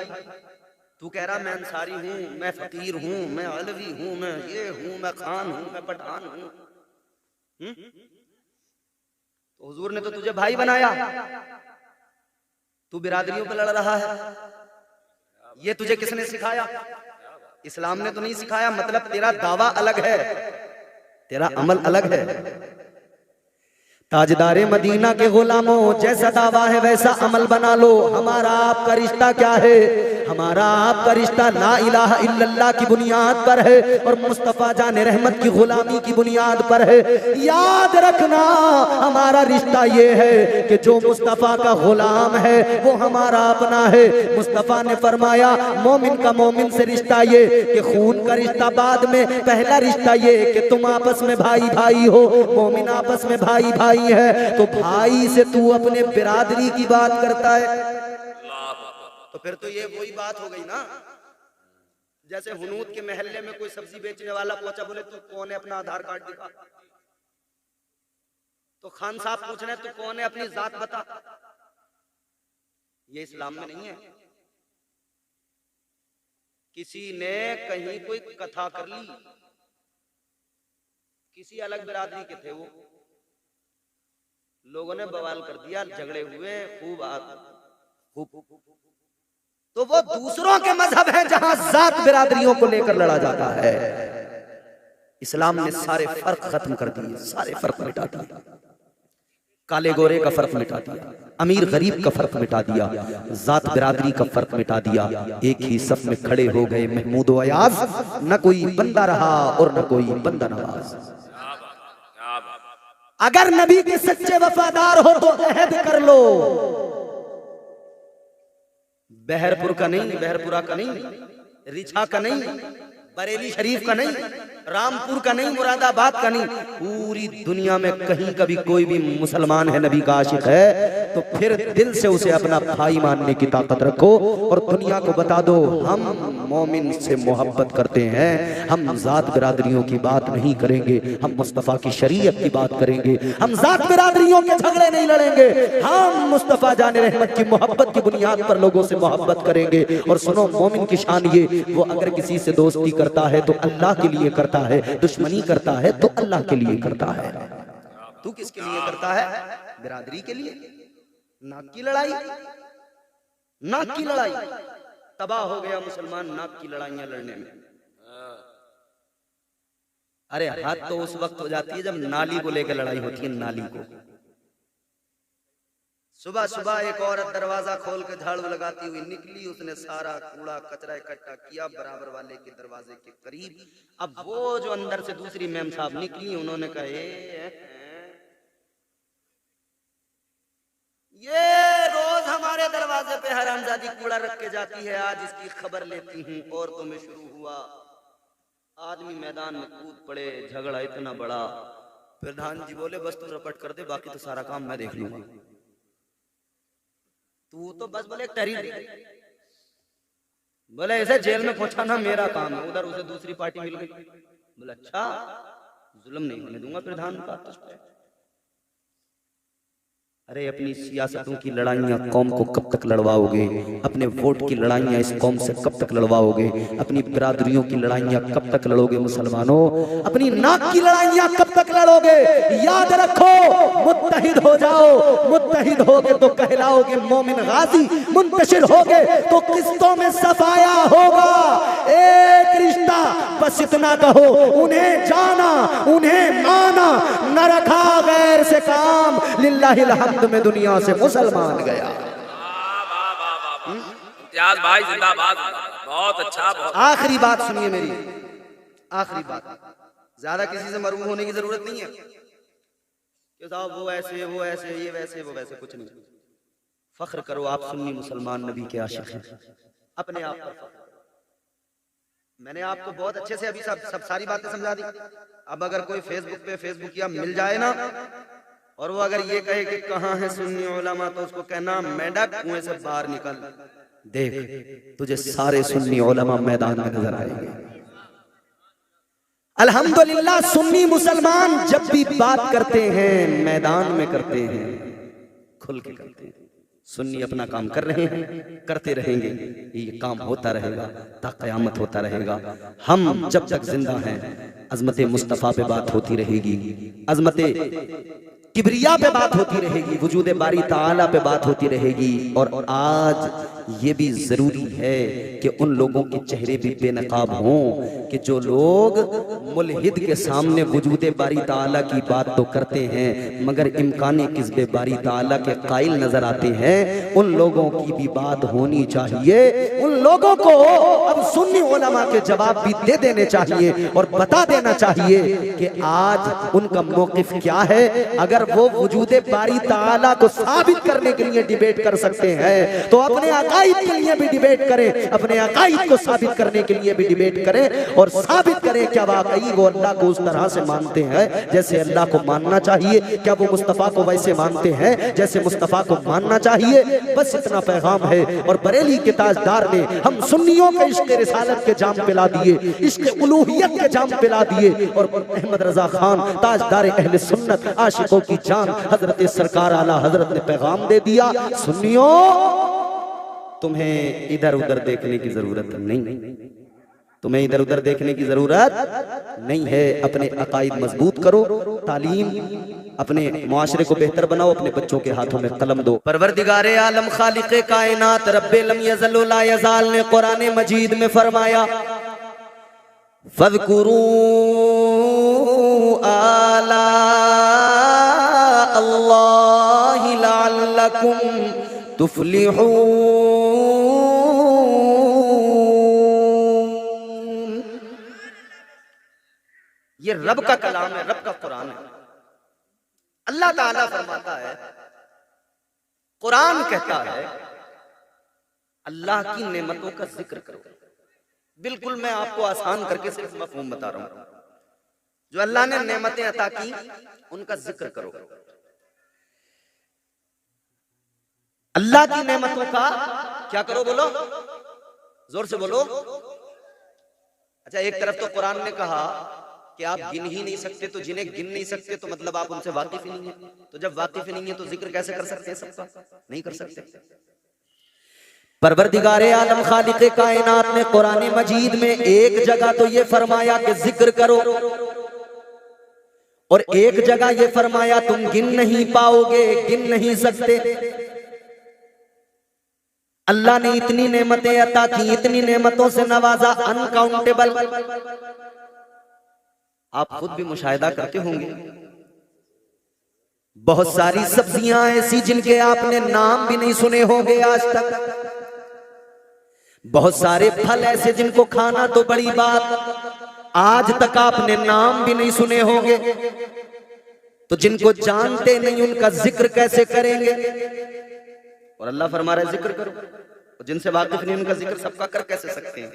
तू कह रहा मैं अंसारी हूँ, मैं फकीर हूँ, मैं अलवी हूँ, मैं ये हूँ, मैं खान हूँ, मैं पठान हूँ। तो हुजूर ने तो तुझे भाई बनाया, तू बिरादरियों पे लड़ रहा है। ये तुझे किसने सिखाया? इस्लाम ने तो नहीं सिखाया। मतलब तेरा दावा अलग है, तेरा अमल अलग है। ताजदारे मदीना के गुलामों, जैसा दावा है वैसा अमल बना लो। हमारा आपका रिश्ता क्या है? हमारा आपका रिश्ता ला इलाहा इल्लल्लाह की बुनियाद पर है और मुस्तफा जाने रहमत की गुलामी की बुनियाद पर है। याद रखना, हमारा रिश्ता ये है कि जो मुस्तफा का गुलाम है वो हमारा अपना है। मुस्तफा ने फरमाया मोमिन का मोमिन से रिश्ता ये कि खून का रिश्ता बाद में, पहला रिश्ता ये कि तुम आपस में भाई भाई हो। मोमिन आपस में भाई भाई है, तो भाई से तू अपने बिरादरी की बात करता है, तो फिर तो ये वही बात हो गई ना। जैसे हुनूद के महल्ले में कोई सब्जी बेचने वाला पहुंचा, बोले तू कौन है, अपना आधार कार्ड दिखा। तो खान साहब पूछ रहे तू कौन है, अपनी जात बता। ये इस्लाम में नहीं है। किसी ने कहीं कोई कथा कर ली, किसी अलग बिरादरी के थे वो, लोगों ने बवाल कर दिया, झगड़े हुए खूब। तो वो दूसरों के मजहब हैं जहां जात बिरादरियों को लेकर लड़ा जाता है। इस्लाम ने सारे फर्क खत्म कर दिए, सारे फर्क मिटा दिए। काले गोरे का फर्क मिटा दिया, अमीर गरीब का फर्क मिटा दिया, जात बिरादरी का फर्क मिटा दिया। एक ही सफ में खड़े हो गए महमूद व अयाज, न कोई बंदा रहा और न कोई बंदा नवाज। अगर नबी के सच्चे वफादार हो तो अहद कर लो। बहरपुर का नहीं, बहरपुरा का नहीं, रिछा का नहीं, बरेली शरीफ का नहीं, रामपुर का नहीं, मुरादाबाद का नहीं, पूरी दुनिया में कहीं कभी कोई भी मुसलमान है नबी का आशिक है तो फिर दिल से उसे अपना भाई मानने की ताकत रखो और दुनिया को बता दो हम मोमिन से मोहब्बत करते हैं। हम जात बिरादरियों की बात नहीं करेंगे, हम मुस्तफ़ा की शरीयत की बात करेंगे। हम जात बिरादरियों के झगड़े नहीं लड़ेंगे, हम मुस्तफ़ा जाने रहमत की मोहब्बत की बुनियाद पर लोगों से मोहब्बत करेंगे। और सुनो मोमिन की शान ये, वो अगर किसी से दोस्ती करता है तो अल्लाह के लिए करता है, दुश्मनी करता है तो अल्लाह के लिए करता है। तू किसके लिए करता है? बिरादरी के लिए। नाक की लड़ाई, नाक की लड़ाई, तबाह हो गया मुसलमान नाक की लड़ाइयां लड़ने में। अरे हद तो उस वक्त हो जाती है जब नाली को लेकर लड़ाई होती है। नाली को सुबह सुबह एक औरत दरवाजा खोल के झाड़ू लगाती हुई निकली, उसने सारा कूड़ा कचरा इकट्ठा किया बराबर वाले के दरवाजे के करीब। अब वो जो अंदर से दूसरी मैम साहब निकली, उन्होंने कहा ये रोज हमारे दरवाजे पे हरामजादी कूड़ा रख के जाती है, आज इसकी खबर लेती हूँ। औरतों में शुरू हुआ, आदमी मैदान में कूद पड़े, झगड़ा इतना बड़ा। प्रधान जी बोले बस तू रपट कर दे, बाकी तो सारा काम मैं देख लूंगा। तू तो बस बोले तहरीर, बोले ऐसे जेल में पहुंचाना मेरा काम है। उधर उसे दूसरी पार्टी मिल गई, बोले अच्छा जुल्म नहीं होने दूंगा प्रधान का तुझ पे। अरे अपनी सियासतों की लड़ाइयाँ कौम को कब तक लड़वाओगे? अपने वोट की लड़ाइयाँ इस कौम से कब तक लड़वाओगे? अपनी बिरादरियों की लड़ाइयाँ कब तक लड़ोगे? मुसलमानों अपनी नाक की लड़ाइयाँ कब तक लड़ोगे? याद रखो मुत्तहिद हो जाओ, मुत्तहिद होगे तो कहलाओगे मोमिन गाजी, मुंतशिर होगे तो किस्तों में सफाया होगा। एक रिश्ता बस इतना कहो, उन्हें जाना उन्हें माना, न रखा गैर से काम, लिल्लाहिल हम्द में दुनिया से मुसलमान गया। इम्तियाज भाई जिंदाबाद, बहुत अच्छा। आखिरी बात सुनिए मेरी, आखिरी बात, ज्यादा किसी से मरूम होने की जरूरत नहीं है कि साहब वो ऐसे वो ऐसे ये वैसे वो वैसे, कुछ नहीं। फख्र करो आप सुन्नी मुसलमान नबी के आशिक हैं, अपने आप पर फख्र। मैंने आपको बहुत अच्छे से अभी सब सारी बातें समझा दी। अब अगर कोई फेसबुक पे फेसबुकिया मिल जाए ना और वो अगर ये कहे कि कहाँ है सुन्नी उलमा, तो उसको कहना मेंढक कुएं से बाहर निकल, देख तुझे सारे सुन्नी उलमा मैदान में नजर आएंगे। अल्हम्दुलिल्लाह सुन्नी मुसलमान जब भी बात करते हैं मैदान में करते हैं, खुल के करते हैं। सुन्नी अपना काम कर रहे हैं, करते रहेंगे, ये काम होता रहेगा ता क़यामत होता रहेगा। हम जब तक जिंदा हैं अज़मत मुस्तफ़ा पे बात होती रहेगी, अज़मत किबरिया पे बात होती रहेगी, वजूद बारी ताला पे बात होती रहेगी। और आज ये भी जरूरी है कि उन लोगों के चेहरे भी बेनकाब हों कि जो लोग मुल्हिद के सामने वजूद बारी ताला की बात तो करते हैं मगर इम्कानी किस्बे बारी ताला के कायल नजर आते हैं। उन लोगों की भी बात होनी चाहिए। उन लोगों को अब सुन्नी उलमा के जवाब भी दे देने चाहिए और बता देना चाहिए कि आज उनका मौक़िफ़ क्या है। अगर वो वजूद बारी ताला को साबित करने के लिए डिबेट कर सकते हैं तो अपने अकाईद के लिए भी डिबेट करें, अपने अकाईद को साबित करने के लिए भी डिबेट करें और साबित करें क्या वाकई वो अल्लाह को उस तरह से मानते हैं जैसे अल्लाह को मानना चाहिए, क्या वो मुस्तफ़ा को वैसे मानते हैं जैसे मुस्तफ़ा को मानना चाहिए। बस इतना पैगाम है। और बरेली के ताजदार ने हम सुन्नियों के इश्क़ रिसालत के जाम पिला दिए, इश्क़ उलूहियत के जाम पिला दिए। और अहमद रज़ा खान ताजदार अहले सुन्नत आशिकों की जान हजरत सरकार आला हजरत ने पैगाम दे दिया, सुन्नियों तुम्हें इधर उधर देखने की जरूरत नहीं, तुम्हें इधर उधर देखने की जरूरत नहीं है। अपने अकाईद मजबूत करो, तालीम अपने मुआशरे को बेहतर बनाओ, अपने बच्चों के हाथों में कलम दो। परवरदिगारे आलम खालिक़े कायनात रब्बे लम यज़ल व ला यज़ाल ने कुरान मजीद में फरमाया फ़ज़कुरू आला अल्लाहि लअल्लकुम तुफ़्लिहून। ये रब का कलाम है, रब का कुरान है। अल्लाह ताला फरमाता है, कुरान कहता है अल्लाह की नेमतों का जिक्र करो। बिल्कुल मैं आपको आसान करके सिर्फ मफ़हूम बता रहा हूं। जो अल्लाह ने नेमतें अता की उनका जिक्र करो। अल्लाह की नेमतों का क्या करो, बोलो जोर से बोलो। अच्छा, एक तरफ तो कुरान ने कहा कि आप गिन ही नहीं सकते, तो जिन्हें गिन नहीं सकते तो मतलब आप उनसे वाकिफ ही नहीं है। तो जब वाकिफ ही नहीं है तो जिक्र कैसे कर सकते हैं सबका? नहीं कर सकते। परवरदिगारे आलम खालिक़े कायनात ने कुरान मजीद में एक जगह तो ये फरमाया कि जिक्र करो और एक जगह ये फरमाया तुम गिन नहीं पाओगे, गिन नहीं सकते। अल्लाह ने इतनी नेमतें अता की, इतनी नेमतों से नवाजा, अनकाउंटेबल। आप खुद भी मुशाहिदा करते होंगे, बहुत सारी सब्जियां ऐसी जिनके आपने नाम भी नहीं सुने होंगे आज तक। बहुत सारे फल ऐसे जिनको खाना तो बड़ी बात, आज तक आपने नाम भी नहीं सुने होंगे। तो जिनको जानते नहीं उनका जिक्र कैसे करेंगे? और अल्लाह फरमा रहा है जिक्र करो। और जिनसे वाकिफ नहीं उनका जिक्र सबका कर कैसे सकते हैं?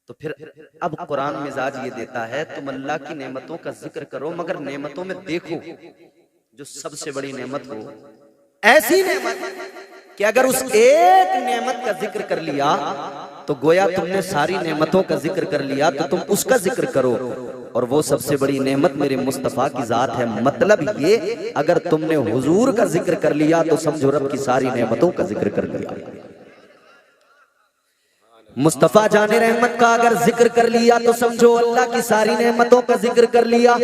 तो फिर अब कुरान मिजाज ये देता है तुम अल्लाह की नेमतों का जिक्र करो, मगर नेमतों में देखो जो सबसे बड़ी नेमत हो, ऐसी नेमत कि अगर उस एक नेमत का जिक्र कर लिया तो गोया तुमने सारी नेमतों का जिक्र कर लिया। तो तुम उसका जिक्र करो और वो सबसे बड़ी नेमत मेरे मुस्तफ़ा की जात है। मतलब ये अगर तुमने हुजूर का जिक्र कर लिया तो समझो रब की सारी नेमतों का जिक्र कर लिया। मुस्तफ़ा जाने रहमत का अगर जिक्र कर लिया तो समझो अल्लाह की सारी नेमतों का जिक्र कर लिया।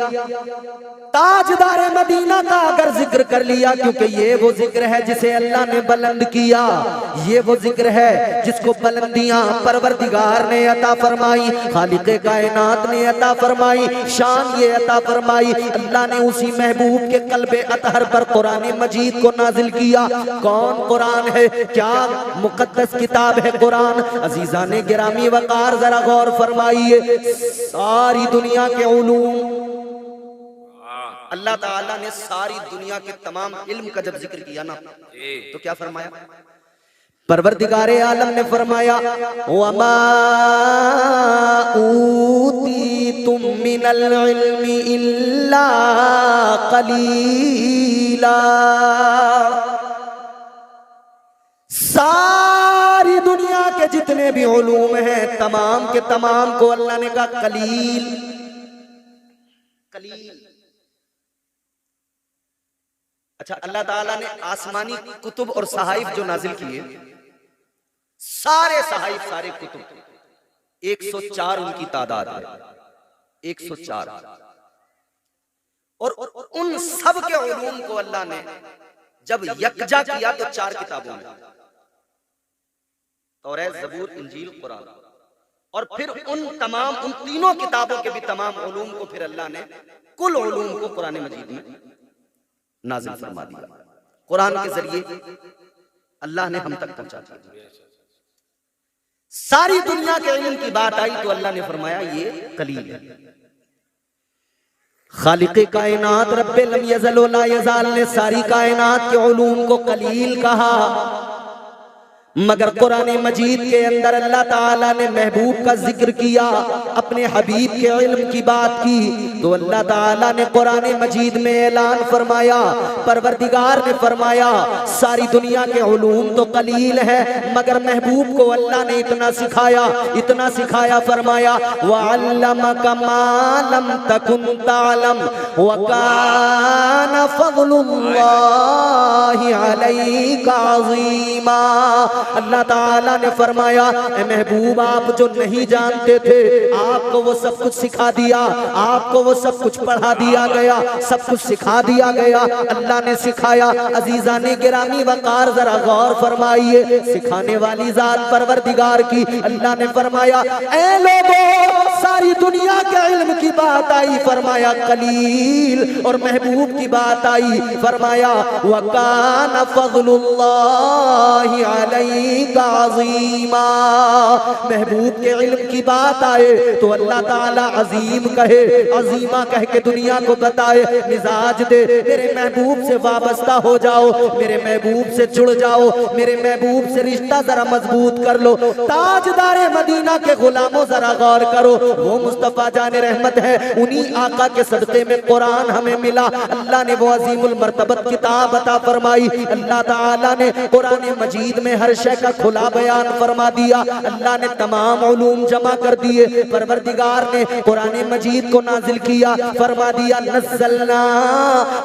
ताजदार मदीना का अगर जिक्र कर लिया, क्योंकि ये वो जिक्र है जिसे अल्लाह ने बुलंद किया, ये वो जिक्र है जिसको बुलंदियां परवरदिगार ने अता फरमाई, खालिक़े कायनात ने अता फरमाई, शान ये अता फरमाई। अल्लाह ने उसी महबूब के कल्बे अतहर पर कुरान मजीद को नाजिल किया। कौन कुरान है? क्या मुकद्दस किताब है कुरान। अजीजाने गिरामी वकार जरा गौर फरमाइए, सारी दुनिया के उलूम अल्लाह ताला ने सारी दुनिया के तमाम इल्म का जब जिक्र किया ना तो क्या फरमाया? परवरदिगारे आलम ने फरमाया वमा ऊतीतुम मिनल इल्मी इल्ला कलीला। सारी दुनिया के जितने भी उलूम हैं तमाम के तमाम को अल्लाह ने कहा कलील कलील। अच्छा, अल्लाह ताला ने आसमानी कुतुब और सहाइफ जो नाजिल किए, सारे सहाइफ, सारे कुतुब, 104 उनकी तादाद है, 104। और उन सब के उलूम को अल्लाह ने जब यकजा किया तो 4 किताबों में, तौरात, ज़बूर, इंजील, कुरान। और फिर उन तीनों किताबों के भी तमाम उलूम को फिर अल्लाह ने कुल उलूम को कुरान मजीद में नाज़िल फरमा दिया। कुरान के जरिए अल्लाह ने हम तक पहुंचा दिया। सारी दुनिया के इल्म की बात आई तो अल्लाह ने फरमाया ये कलील है। खालिक़े कायनात रब्बे लम यज़ल व ला यज़ाल ने सारी कायनात के उलूम को कलील कहा, मगर कुरान मजीद के अंदर अल्लाह ताला ने महबूब का जिक्र किया, अपने हबीब के इल्म की बात की, तो अल्लाह ताला ने कुरान मजीद में ऐलान फरमाया, परवरदिगार ने फरमाया सारी दुनिया के उलूम तो कलील है, मगर महबूब को अल्लाह ने इतना सिखाया, फरमाया वअल्लमका मा लम तकुन तअलम व काना फज़लुल्लाहि अलैका अज़ीमा। अल्लाह ताला ने फरमाया ए महबूब, आप जो नहीं जानते थे आपको वो सब कुछ सिखा दिया, आपको वो सब कुछ पढ़ा दिया गया, सब कुछ सिखा दिया गया, अल्लाह ने सिखाया। अजीजाने गिरामी वकार जरा गौर फरमाइए, सिखाने वाली जात परवरदिगार की। अल्लाह ने फरमाया ए लोगों, सारी दुनिया के इल्म की बात आई, फरमाया कलील, और महबूब की बात आई, फरमाया वकाना फज़लुल्लाहि अलैका अज़ीमा। महबूब के इल्म की बात आए तो अल्लाह ताला अजीम कहे, अजीमा कह के दुनिया को बताए, मिजाज दे, मेरे महबूब से वाबस्ता हो जाओ, मेरे महबूब से जुड़ जाओ, मेरे महबूब से रिश्ता जरा मजबूत कर लो। ताजदारे मदीना के गुलामों जरा गौर करो, वो मुस्तफा जाने रहमत है, उन्हीं आका के सदक़े में कुरान हमें मिला। अल्लाह ने वो अजीमुल मर्तबत किताब अता फरमाई। अल्लाह ताला ने कुरान मजीद में हर शय का खुला बयान फरमा दिया। अल्लाह ने तमाम उलूम जमा कर दिए। परवरदिगार ने कुरान मजीद को नाजिल किया, फरमा दिया नज़्ज़लना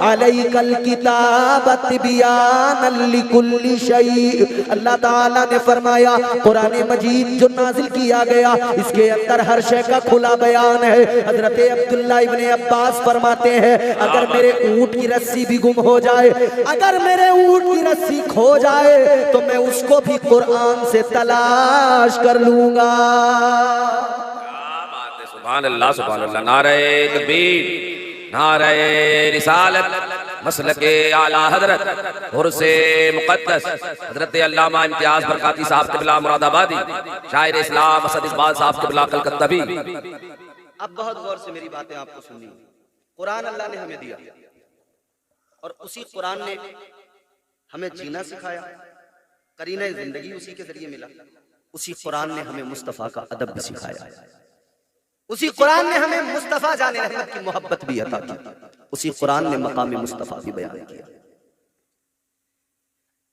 अलैकल किताब तिबयानन लिकुल्लि शै। अल्लाह ताला ने फरमाया कुरान मजीद जो नाजिल किया गया इसके अंदर हर शय का खुला बयान है। हजरत अब्दुल्लाह इब्ने अब्बास फरमाते हैं अगर मेरे ऊंट की रस्सी भी गुम हो जाए, अगर मेरे ऊंट की रस्सी खो जाए तो मैं उसको भी कुरान से तलाश कर लूंगा। सुभान अल्लाह, सुभान अल्लाह। नारे तकबीर, नारे रिसालत, मसलके आला हजरत उर्से मुक़द्दस हजरत अल्लामा इम्तियाज बरकाती साहब क़िबला मुरादाबादी, शायर इस्लाम असद इकबाल साहब क़िबला कलकत्तावी। अब बहुत गौर से मेरी बातें आपको सुननी। कुरान अल्लाह ने हमें दिया और उसी कुरान ने हमें जीना सिखाया, करीना जिंदगी उसी के जरिए मिला। उसी कुरान ने हमें मुस्तफा का अदब भी सिखाया, उसी कुरान ने हमें मुस्तफा जाने रहमत की मोहब्बत भी अता की, उसी कुरान ने मकाम मुस्तफा भी बयान किया।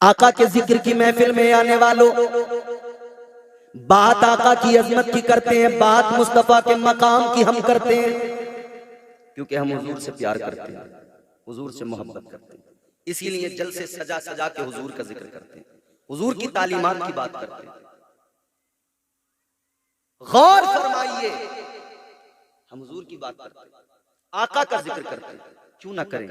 आका के जिक्र की महफिल में आने वालों, बात आका की अजमत की करते हैं, बात मुस्तफा के मकाम की हम करते हैं, क्योंकि हम हुजूर से प्यार करते हैं, हुजूर से मोहब्बत करते हैं। इसीलिए जल से सजा सजा के हुजूर का जिक्र करते हैं, हुजूर की तालीमात की बात करते हैं। गौर फरमाइए, हम हुजूर की बात करते हैं, आका का जिक्र करते हैं, क्यों ना करें?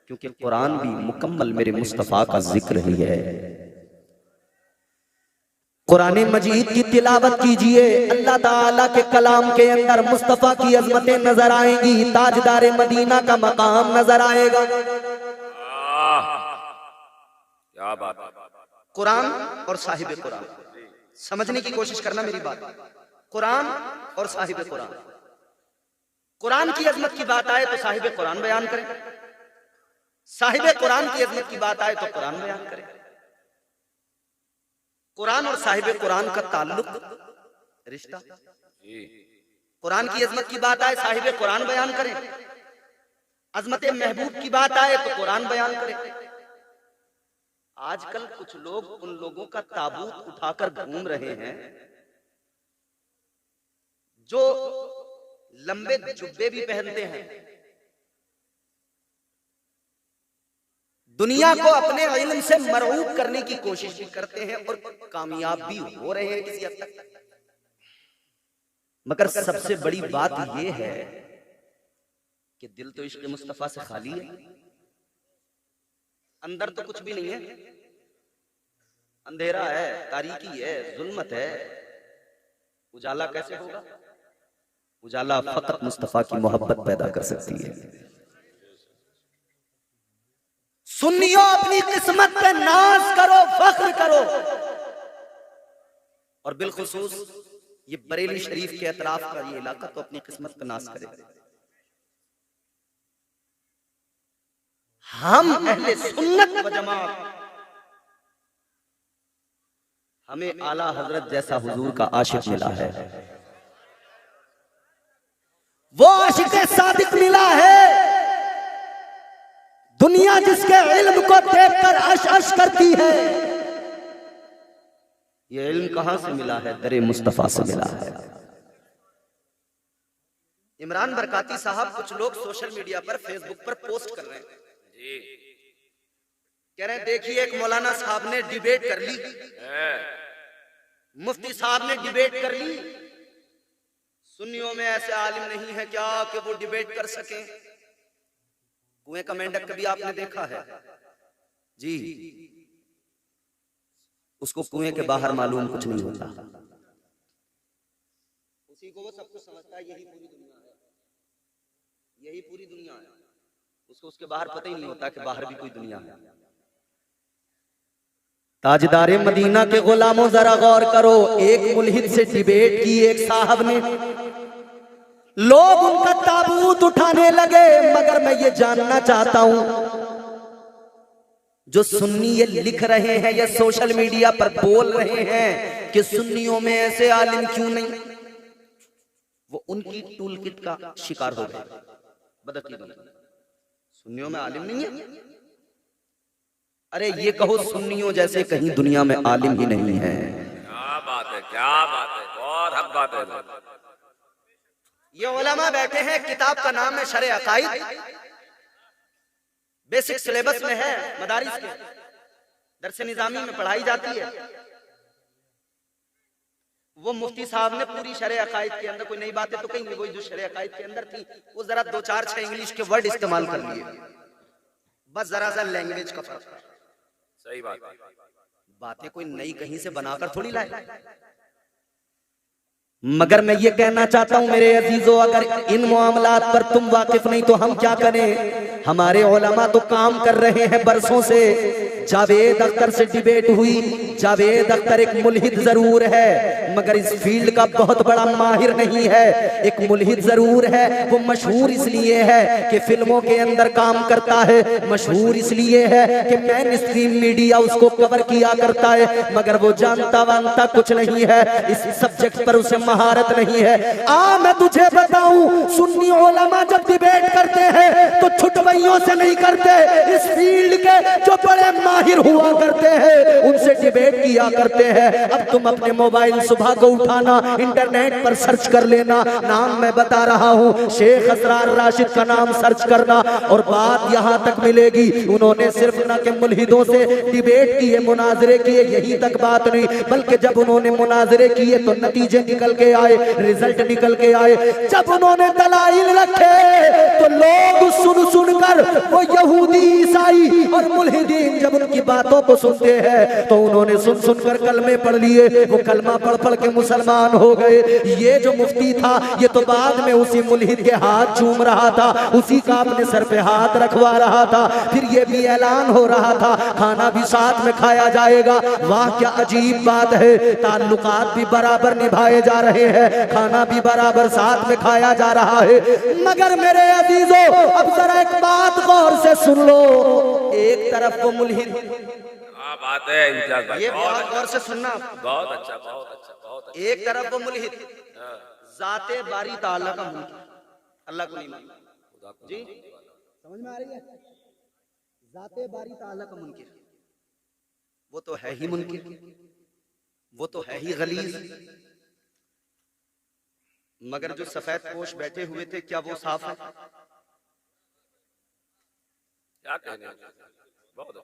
क्योंकि कुरान भी मुकम्मल मेरे मुस्तफा का जिक्र ही है। कुरान मजीद की तिलावत कीजिए, अल्लाह ताला के कलाम के अंदर मुस्तफा की अजमतें नजर आएंगी, ताजदारे मदीना का मकाम नजर आएगा। क्या बात। कुरान और साहिब कुरान, समझने की कोशिश करना मेरी बात। कुरान और साहिब कुरान, कुरान की अजमत की बात आए तो साहिब कुरान बयान करें, साहिब कुरान की अजमत की बात आए तो कुरान बयान करें। कुरान और साहिब कुरान का ताल्लुक, रिश्ता, कुरान की अजमत की बात आए साहिब कुरान बयान करें, अजमत महबूब की बात आए तो कुरान बयान करें। आजकल कुछ लोग उन लोगों का ताबूत उठाकर घूम रहे हैं जो लंबे जुब्बे भी पहनते हैं, दुनिया को अपने इल्म से मरऊब करने की कोशिश भी करते हैं और कामयाब भी हो रहे हैं किसी हद तक। मगर सबसे बड़ी बात यह है कि दिल तो इश्क मुस्तफा से खाली है, अंदर तो कुछ भी नहीं है, अंधेरा है, तारीकी है, जुल्मत है। उजाला कैसे होगा? उजाला फकत मुस्तफा की मोहब्बत पैदा कर सकती है। सुन्नियों, अपनी किस्मत पे नाज करो, फख्र करो, और बिलखुसूस ये बरेली शरीफ के अतराफ का ये इलाका तो अपनी किस्मत पे नाज करे। हम अहले सुन्नत व जमात, हमें आला हजरत जैसा हुजूर का आशिक मिला है, वो आशिक सादिक मिला है। दुनिया जिसके इल्म को देखकर अश अश करती है, ये इल्म कहां से मिला है? दरे मुस्तफा से मिला है। इमरान बरकाती साहब, कुछ लोग सोशल मीडिया पर, फेसबुक पर पोस्ट कर रहे हैं, कह रहे हैं देखिए एक मौलाना साहब ने डिबेट कर ली, मुफ्ती साहब ने डिबेट कर ली, सुन्नियों में ऐसे आलिम नहीं है क्या कि वो डिबेट कर सकें? कुएं का मेंढक कभी आपने देखा है? जी, उसको कुएं के बाहर मालूम कुछ नहीं होता, उसी को वो सब कुछ समझता है, यही पूरी दुनिया है, यही पूरी दुनिया है, उसको उसके बाहर पता ही नहीं होता कि बाहर भी कोई दुनिया है। ताजदारे मदीना के गुलामों, जरा गौर करो, एक मुल्हिद से डिबेट की एक साहब ने, लोग उनका ताबूत उठाने लगे। मगर मैं ये जानना चाहता हूं, जो सुन्नी ये लिख रहे हैं या सोशल मीडिया पर बोल रहे हैं कि सुन्नियों में ऐसे आलिम क्यों नहीं, वो उनकी टूल किट का शिकार हो गए। बदअकीदत, सुन्नियों में आलिम नहीं है? अरे ये कहो सुन्नियों जैसे कहीं दुनिया में आलिम ही नहीं है। क्या बात है, क्या बात है, बहुत हक बात है। ये उलमा बैठे हैं, किताब का नाम है शरअ अकाइद, बेसिक सिलेबस में है, मदारिस के दरस निजामी में पढ़ाई जाती है। वो मुफ्ती साहब ने पूरी शरअ अकाइद के अंदर कोई नई बातें तो कहीं नहीं, वही जो शरअ अकाइद के अंदर थी वो जरा 2-4-6 इंग्लिश के वर्ड इस्तेमाल कर लिए, बस जरा सा लैंग्वेज का फर्क। सही बात, बातें कोई नई कहीं से बनाकर थोड़ी लाए। मगर मैं ये कहना चाहता हूं मेरे अजीजों, अगर इन मामलात पर तुम वाकिफ नहीं तो हम क्या करें? हमारे उलमा तो काम कर रहे हैं बरसों से। जावेद अख्तर से डिबेट हुई, जावेद अख्तर एक मुल्हिद जरूर है मगर इस फील्ड का बहुत बड़ा माहिर नहीं है। एक मुल्हिद जरूर है, वो मशहूर इसलिए है कि फिल्मों के अंदर काम करता है, मशहूर इसलिए है कि मेन स्ट्रीम मीडिया उसको कवर किया करता है, मगर वो जानता वानता कुछ नहीं है, इस सब्जेक्ट पर उसे महारत नहीं है। मैं तुझे बताऊं, सुन्नी उलमा जब डिबेट करते हैं तो छुटवैयों से नहीं करते, इस फील्ड के जो बड़े माहिर हुआ करते हैं उनसे डिबेट किया करते हैं। अब तुम अपने मोबाइल सुबह को उठाना, इंटरनेट पर सर्च कर लेना, नाम मैं बता रहा हूं, शेख असरार राशिद का नाम सर्च करना और बात यहां तक मिलेगी। उन्होंने सिर्फ न के मुल्हिदों से डिबेट किए, मुनाजरे किए, यही तक बात नहीं, बल्कि जब उन्होंने मुनाजरे किए तो नतीजे निकल के आए, रिजल्ट निकल के आए। जब उन्होंने दलाइल रखे तो लोग सुन सुनकर, वो यहूदी, ईसाई और मुल्हिदीन जब उनकी बातों को सुनते हैं तो उन्होंने सुन सुनकर कलमे पढ़ लिए, वो कलमा पढ़ पढ़ के मुसलमान हो गए। ये जो मुफ्ती था ये तो बाद में उसी मुल्हिद के हाथ चूम रहा था, उसी का अपने सर पे हाथ रखवा रहा था, फिर ये भी ऐलान हो रहा था खाना भी साथ में खाया जाएगा। वाह क्या अजीब बात है, ताल्लुकात भी बराबर निभाए जा रहे हैं, खाना भी बराबर साथ में खाया जा रहा है। मगर मेरे अजीजों, अब जरा एक बात गौर से सुन लो, एक तरफ वो मुल्हिद, बात है इम्तियाज भाई, ये बात गौर से सुनना, बहुत अच्छा, बहुत अच्छा, बहुत अच्छा। एक तरफ वो मुल्हिद जाते बारी ताला का मुल्क, अल्लाह को नहीं मानता, जी समझ में आ रही है? जाते बारी ताला का मुनकिर, वो तो है ही मुनकिर, वो तो है ही गलीज। मगर जो सफेद पोश बैठे हुए थे, क्या वो साफ है? क्या कहने, बहुत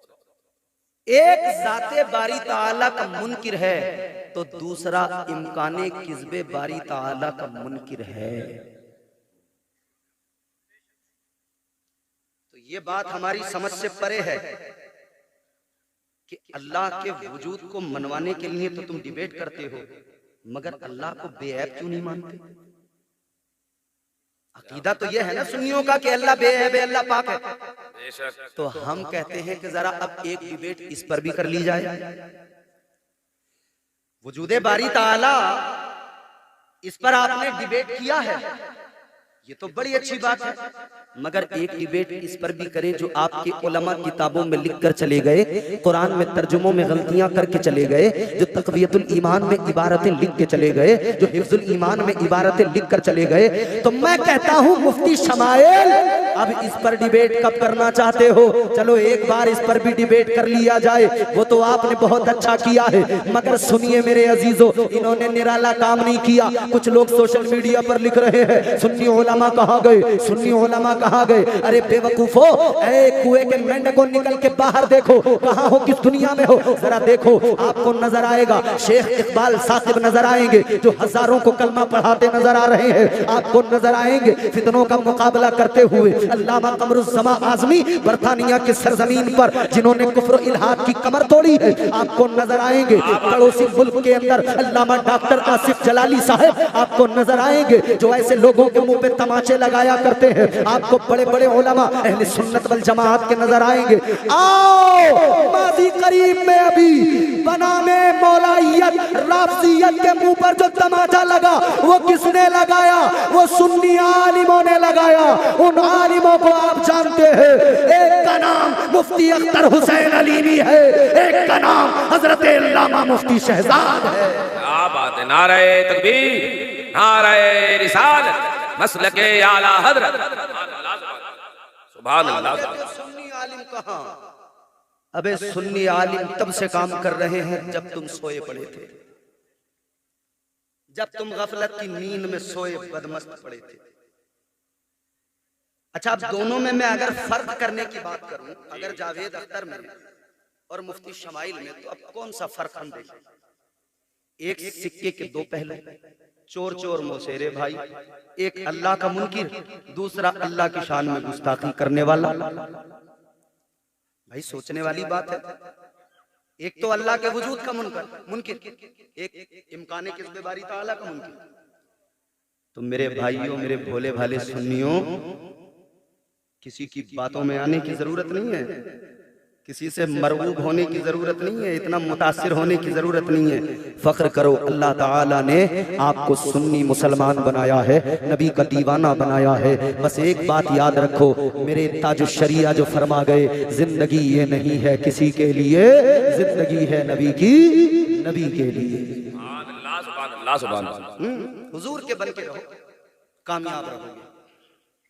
एक ज़ाते बारी ताला का मुनकिर है तो दूसरा इम्काने किस्बे बारी ताला का मुनकिर है। तो ये बात हमारी समझ से परे है कि अल्लाह के वजूद को मनवाने के लिए तो तुम डिबेट करते हो, मगर अल्लाह को बेऐब क्यों नहीं मानते? अकीदा तो यह है ना सुन्नियों का कि अल्लाह बेऐब है, अल्लाह पाक है। तो हम कहते हैं कि जरा अब एक डिबेट इस पर भी कर ली जाए। वजूदे बारी ताला, इस पर आपने डिबेट किया है, ये तो बड़ी अच्छी बात है, मगर एक डिबेट इस पर भी करें जो आपके उलमा किताबों में लिख कर चले गए, कुरान में तर्जुमों में गलतियां करके चले गए, जो तक़वियतुल ईमान में इबारतें लिख के चले गए, जो हिफ्जुल ईमान में इबारतें लिख कर चले गए। तो मैं कहता हूं मुफ्ती शमाइल, अब इस पर डिबेट कब करना चाहते हो? चलो एक बार इस पर भी डिबेट कर लिया जाए, वो तो आपने बहुत अच्छा किया है, मगर सुनिए मेरे अजीजों, इन्होंने निराला काम नहीं किया। कुछ लोग सोशल मीडिया पर लिख रहे हैं सुन्नी उलमा कहाँ गए, सुन्नी उलमा कहाँ गए। अरे बेवकूफो, कुएं के मेंढक को निकल के बाहर देखो, कहाँ हो, किस दुनिया में हो, जरा देखो, आपको नजर आएगा शेख इकबाल साकिब नजर आएंगे, जो हजारों को कलमा पढ़ाते नजर आ रहे हैं। आपको नजर आएंगे फितनों का मुकाबला करते हुए अल्लामा कमरुज़्ज़मा आज़मी बरतानिया की सरजमीन पर, जिन्होंने कुफ्र इल्हाद की कमर तोड़ी है। आपको नजर आएंगे पड़ोसी मुल्क के अंदर अल्लामा डॉक्टर आसिफ जलाली साहब, आपको नजर आएंगे जो ऐसे लोगों के मुंह पे तमाचे लगाया करते हैं। आपको बड़े बड़े उलमा अहले सुन्नत वल जमात के नजर आएंगे। आओ माज़ी करीब में अभी बनामे मौलाइयत राफ़ज़ियत के मुंह पर जो तमाचा लगा, वो किसने लगाया? वो सुन्नी आलिमों ने लगाया। उन आलिमों को आप जानते हैं, एक का नाम मुफ्ती अख्तर हुसैन अलीमी है, एक का नाम हजरत अल्लामा मुफ्ती शहजाद है। क्या बात है, नारे तकबीर, नारे रिसालत, मसलके आला हजरत, सुभान अल्लाह। सुन्नी आलिम कहाँ? अबे सुन्नी आलिम तब से काम कर रहे हैं जब तुम सोए पड़े थे, जब तुम गफलत की नींद में सोए बदमस्त पड़े थे। अच्छा, अब दोनों में मैं अगर फर्क करने की बात करूं, अगर जावेद अख्तर में और मुफ्ती शमाइल में, तो अब कौन सा फर्क हम देखें? एक सिक्के के दो पहलू, चोर चोर मोसेरे भाई, एक अल्लाह का मुनकिर, दूसरा अल्लाह की शान में गुस्ताखी करने वाला। भाई सोचने वाली बात है। एक तो अल्लाह के वजूद का मुनकिर, एक इम्काने किस्बे बारी ताला का मुनकिर। तो मेरे भाइयों, मेरे भोले भाले सुन्नियों, किसी की बातों में आने की जरूरत नहीं है, किसी से मरगूब होने की जरूरत नहीं है, इतना मुतासिर होने की जरूरत नहीं है। फख्र करो, अल्लाह ताला ने आपको सुन्नी मुसलमान बनाया है, नबी का दीवाना बनाया है। बस एक बात याद रखो, मेरे ताजुश्शरिया जो फरमा गए, जिंदगी ये नहीं है किसी के लिए, जिंदगी है नबी की, नबी के लिए। हुजूर के बन के रहो, कामयाब रहोगे।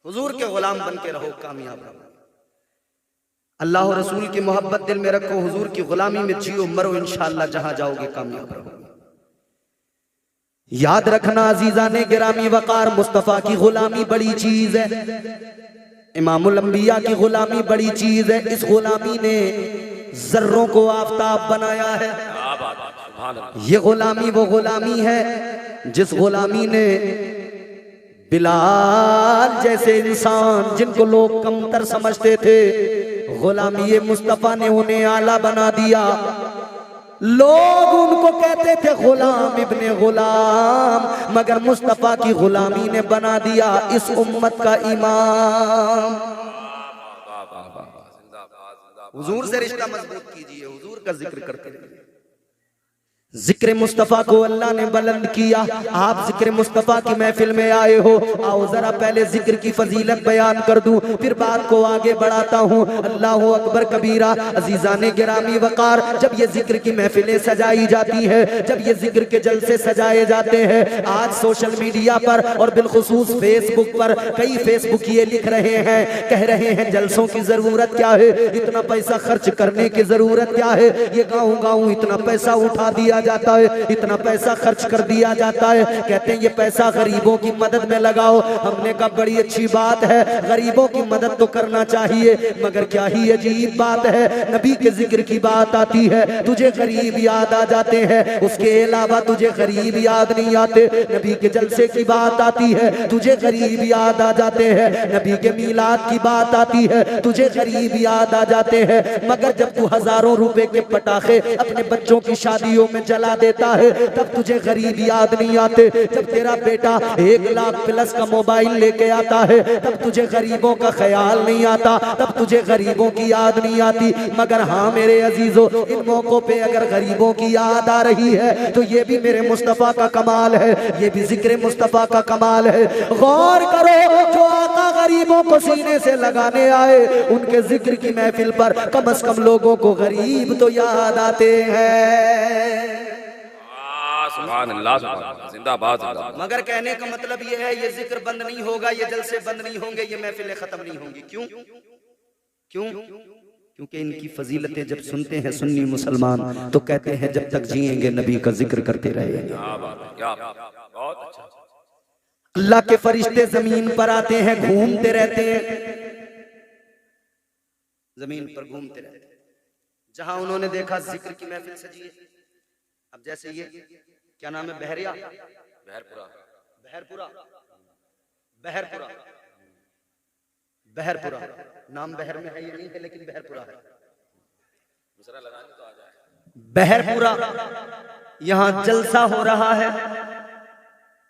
हुजूर के गुलाम बन के रहो, कामयाब रहो। अल्लाह और रसूल की मोहब्बत दिल में रखो, हुजूर की गुलामी में जियो मरो, इंशाअल्लाह जहां जाओगे कामयाब रहोगे। याद रखना अजीजाने गिरामी वकार, मुस्तफा की गुलामी बड़ी चीज है, इमामुल अंबिया की गुलामी बड़ी चीज है। इस गुलामी ने जर्रों को आफताब बनाया है। ये गुलामी वो गुलामी है जिस गुलामी ने बिलाल जैसे इंसान, जिनको लोग कमतर समझते थे, गुलामी मुस्तफा ने उन्हें आला बना दिया। लोग उनको कहते थे गुलाम इब्ने गुलाम, मगर मुस्तफा की गुलामी ने बना दिया इस उम्मत का इमाम। हुजूर से रिश्ता मजबूत कीजिए, हुजूर का जिक्र करते रहिए। जिक्र मुस्तफ़ा को अल्लाह ने बुलंद किया। आप जिक्र मुस्तफ़ा की महफिल में आए हो, आओ जरा पहले जिक्र की फजीलत बयान कर दूं, फिर बात को आगे बढ़ाता हूँ। अल्लाह अकबर कबीरा। अजीजाने गिरामी वकार, जब ये जिक्र की महफिलें सजाई जाती है, जब ये जिक्र के जलसे सजाए जाते हैं, आज सोशल मीडिया पर और बिलखुसूस फेसबुक पर कई फेसबुक ये लिख रहे हैं, कह रहे हैं जलसों की जरूरत क्या है, इतना पैसा खर्च करने की जरूरत क्या है, ये गाँव गाँव इतना पैसा उठा दिया दिया जाता है, इतना पैसा खर्च कर दिया जाता है, कहते हैं ये पैसा गरीबों की मदद में लगाओ। हमने कहा बड़ी अच्छी बात है, गरीबों की मदद तो करना चाहिए, मगर क्या ही अजीब बात है, नबी के जिक्र की बात आती है तुझे गरीब याद आ जाते हैं, उसके अलावा तुझे गरीब याद नहीं आते। नबी के जलसे की बात आती है तुझे गरीब याद आ जाते हैं, नबी के मीलाद की बात आती है तुझे गरीब याद आ जाते हैं, मगर जब तू हजारों रुपए के पटाखे अपने बच्चों की शादियों में जला देता है तब तुझे गरीब याद नहीं आते। जब तेरा बेटा 1 लाख प्लस का मोबाइल लेके आता है तब तुझे गरीबों का ख्याल नहीं आता, तब तुझे गरीबों की याद नहीं आती। मगर हाँ मेरे अजीजों, इन मौकों पे अगर गरीबों की याद आ रही है तो ये भी मेरे मुस्तफा का कमाल है, ये भी जिक्र मुस्तफा का कमाल है। गौर करो, जो आका गरीबों को सीने से लगाने आए उनके जिक्र की महफिल पर कम से कम लोगों को गरीब तो याद आते हैं। सुभान अल्लाह, सुभान अल्लाह, जिंदाबाद जिंदाबाद। मगर कहने का मतलब ये है ये जिक्र बंद नहीं होगा, ये जलसे बंद नहीं होंगे, ये महफिलें खत्म नहीं होंगी। क्यों? क्यों? क्योंकि इनकी फजीलतें जब सुनते हैं सुन्नी मुसलमान तो कहते हैं जब तक जिएंगे नबी का जिक्र करते रहेंगे। बहुत अच्छा। अल्लाह के फरिश्ते जमीन पर आते हैं, घूमते रहते हैं, जमीन पर घूमते रहते हैं, जहां उन्होंने देखा जिक्र की महफिल सजी है। अब जैसे ये क्या नाम है, बहरिया, बहरपुरा, बहरपुरा, बहरपुरा, बहरपुरा, नाम बहर में है ये नहीं है लेकिन बहरपुरा है। बहरपुरा, यहाँ जलसा हो रहा है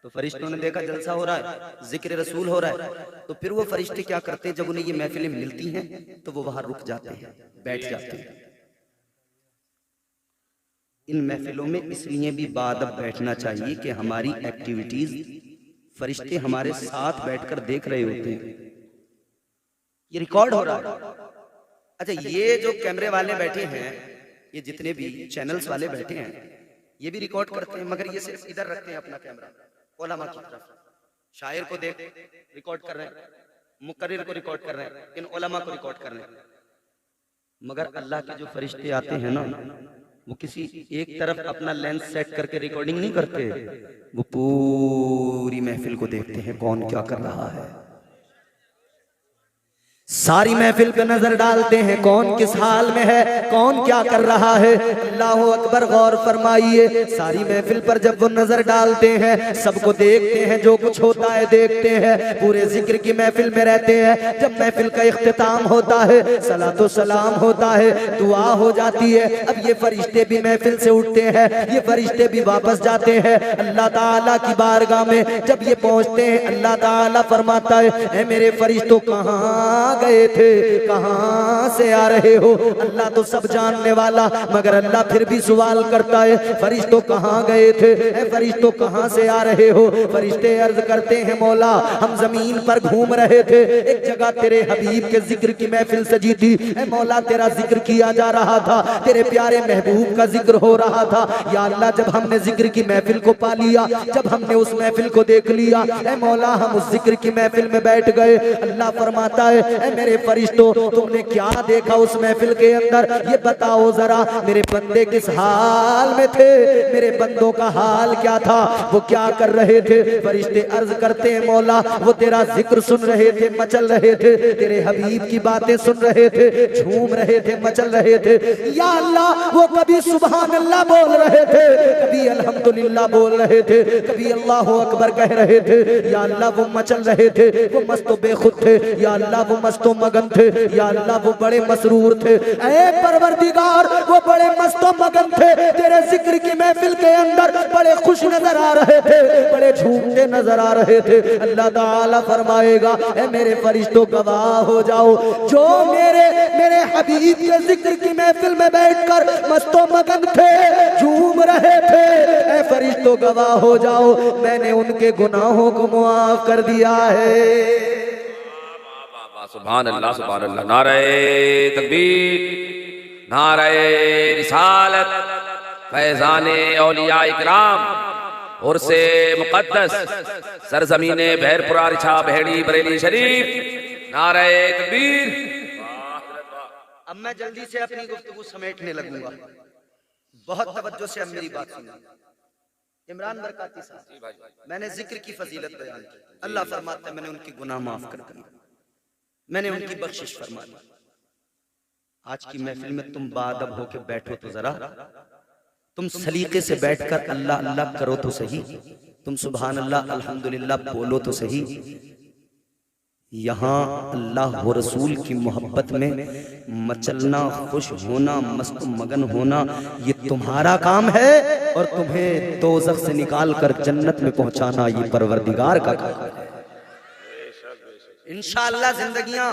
तो फरिश्तों ने देखा जलसा हो रहा है, जिक्र रसूल हो रहा है, तो फिर वो फरिश्ते क्या करते हैं, जब उन्हें ये महफिलें मिलती हैं तो वो वहां रुक जाते हैं, बैठ जाते हैं। इन महफिलों में इसलिए भी बादब बैठना चाहिए कि हमारी एक्टिविटीज फरिश्ते हमारे साथ बैठकर देख रहे होते हैं, ये रिकॉर्ड हो रहा है। अच्छा, ये जो कैमरे वाले बैठे हैं, ये जितने भी चैनल्स वाले बैठे हैं, ये भी रिकॉर्ड करते हैं, मगर ये सिर्फ इधर रखते हैं अपना कैमरा उलमा की तरफ, शायर को देख रिकॉर्ड कर रहे हैं, मुकर्रिर को रिकॉर्ड कर रहे हैं, इन उलमा को रिकॉर्ड कर रहे हैं। मगर अल्लाह के जो फरिश्ते आते हैं ना, वो किसी एक तरफ अपना लेंस सेट करके रिकॉर्डिंग नहीं करते, वो पूरी महफिल को देखते हैं कौन क्या कर रहा है, सारी महफिल पे नजर डालते हैं कौन किस हाल में है, कौन क्या कर रहा है। अल्लाह अकबर, गौर फरमाइए, सारी महफिल पर जब वो नजर डालते हैं सबको देखते हैं, जो कुछ होता है देखते हैं, पूरे जिक्र की महफिल में रहते हैं। जब महफिल का इख्तिताम होता है, सलातो सलाम होता है, दुआ हो जाती है, अब ये फरिश्ते भी महफिल से उठते हैं, ये फरिश्ते भी वापस जाते हैं अल्लाह ताला की बारगाह में। जब ये पहुंचते हैं अल्लाह ताला फरमाता है, ऐ मेरे फरिश्तों कहाँ गए थे, कहां से आ रहे हो? अल्लाह तो सब जानने वाला, मगर अल्लाह फिर भी सवाल करता है, फरिश्तों कहां गए थे, फरिश्तों कहां से आ रहे हो? फरिश्ते अर्ज करते हैं, मौला हम जमीन पर घूम रहे थे, एक जगह तेरे हबीब के जिक्र की महफिल सजी थी, ऐ मौला तेरा जिक्र किया जा रहा था, तेरे प्यारे महबूब का जिक्र हो रहा था। या अल्लाह, जब हमने जिक्र की महफिल को पा लिया, जब हमने उस महफिल को देख लिया, ऐ मौला हम उस जिक्र की महफिल में बैठ गए। अल्लाह फरमाता है, मेरे फरिश्तों तुमने क्या देखा उस महफिल के अंदर, ये बताओ जरा, मेरे बंदे किस हाल में थे, मेरे बंदों का हाल क्या था, वो क्या कर रहे थे? फरिश्ते अर्ज करते हैं, मौला वो तेरा जिक्र सुन रहे थे, मचल रहे थे, तेरे हबीब की बातें सुन रहे थे, झूम रहे थे, मचल रहे थे। या अल्लाह, वो कभी सुभान अल्लाह बोल रहे थे, कभी अल्हम्दुलिल्लाह बोल रहे थे, कभी अल्लाह अकबर कह रहे थे। या अल्लाह, वो मचल रहे थे, वो मस्तो बेखुद थे। या अल्लाह, वो मस्तो मगन थे। या अल्लाह, वो बड़े मसरूर थे। ऐ परवरदिगार, वो बड़े मस्तो मगन थे, तेरे जिक्र की महफिल के अंदर बड़े खुश नजर आ रहे थे, बड़े झूमते नजर आ रहे थे। अल्लाह ताला फरमाएगा, ऐ मेरे फरिश्तों गवाह हो जाओ, जो मेरे हबीब के जिक्र की महफिल में बैठकर मस्तो मगन थे, झूम रहे थे, ऐ फरिश्तों गवाह हो जाओ, मैंने उनके गुनाहों को मुआफ कर दिया है। सुभान अल्लाह, सुभान अल्लाह। नारे तकबीर, नारे रिसालत, फैज़ाने औलिया इकराम, उर्से मुक़द्दस, सरज़मीने बहरपुरा रिछा बहेड़ी बरेली शरीफ, नारे तकबीर। अब मैं जल्दी से अपनी गुफ्तगू समेटने लगूंगा, बहुत तवज्जो से अब मेरी बात सुनिए। इमरान बरकाती साहब, मैंने जिक्र की फजीलत बयान की। अल्लाह फरमाता है मैंने उनके गुनाह माफ कर दिए, मैंने उनकी बख्शिश फरमा दी। आज की महफिल में तुम बाअदब होके बैठो तो जरा, तुम सलीके से बैठकर अल्लाह अल्लाह करो तो सही, तुम सुभान अल्लाह अल्हम्दुलिल्लाह बोलो तो सही। यहाँ अल्लाह व रसूल की मोहब्बत में मचलना, खुश होना, मस्त मगन होना ये तुम्हारा काम है, और तुम्हें दोज़ख से निकाल कर जन्नत में पहुंचाना ये परवरदिगार का काम है। इंशाअल्लाह जिंदगियां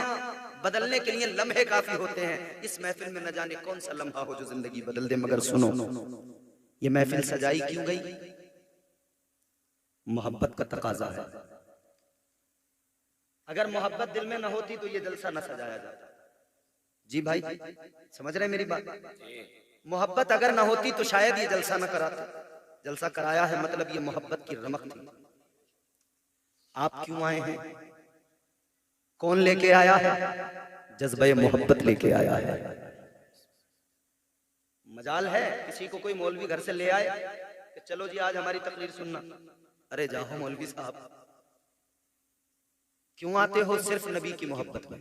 बदलने के लिए लम्हे काफी होते हैं। इस महफिल में न जाने कौन सा लम्हा हो जो जिंदगी बदल दे, मगर सुनो, ये महफिल सजाई क्यों गई? मोहब्बत का तकाजा है। अगर मोहब्बत दिल में न होती तो ये जलसा न सजाया जाता। जी भाई, समझ रहे मेरी बात? मोहब्बत अगर न होती तो शायद ये जलसा न कराते। जलसा कराया है मतलब ये मोहब्बत की रमक थी। आप क्यों आए हैं? कौन लेके आया है? जज्बे मोहब्बत लेके आया है। मजाल है किसी को कोई मौलवी घर से ले आए कि चलो जी आज हमारी तकरीर सुनना, अरे जाओ मौलवी साहब। क्यों आते हो? सिर्फ नबी की मोहब्बत में।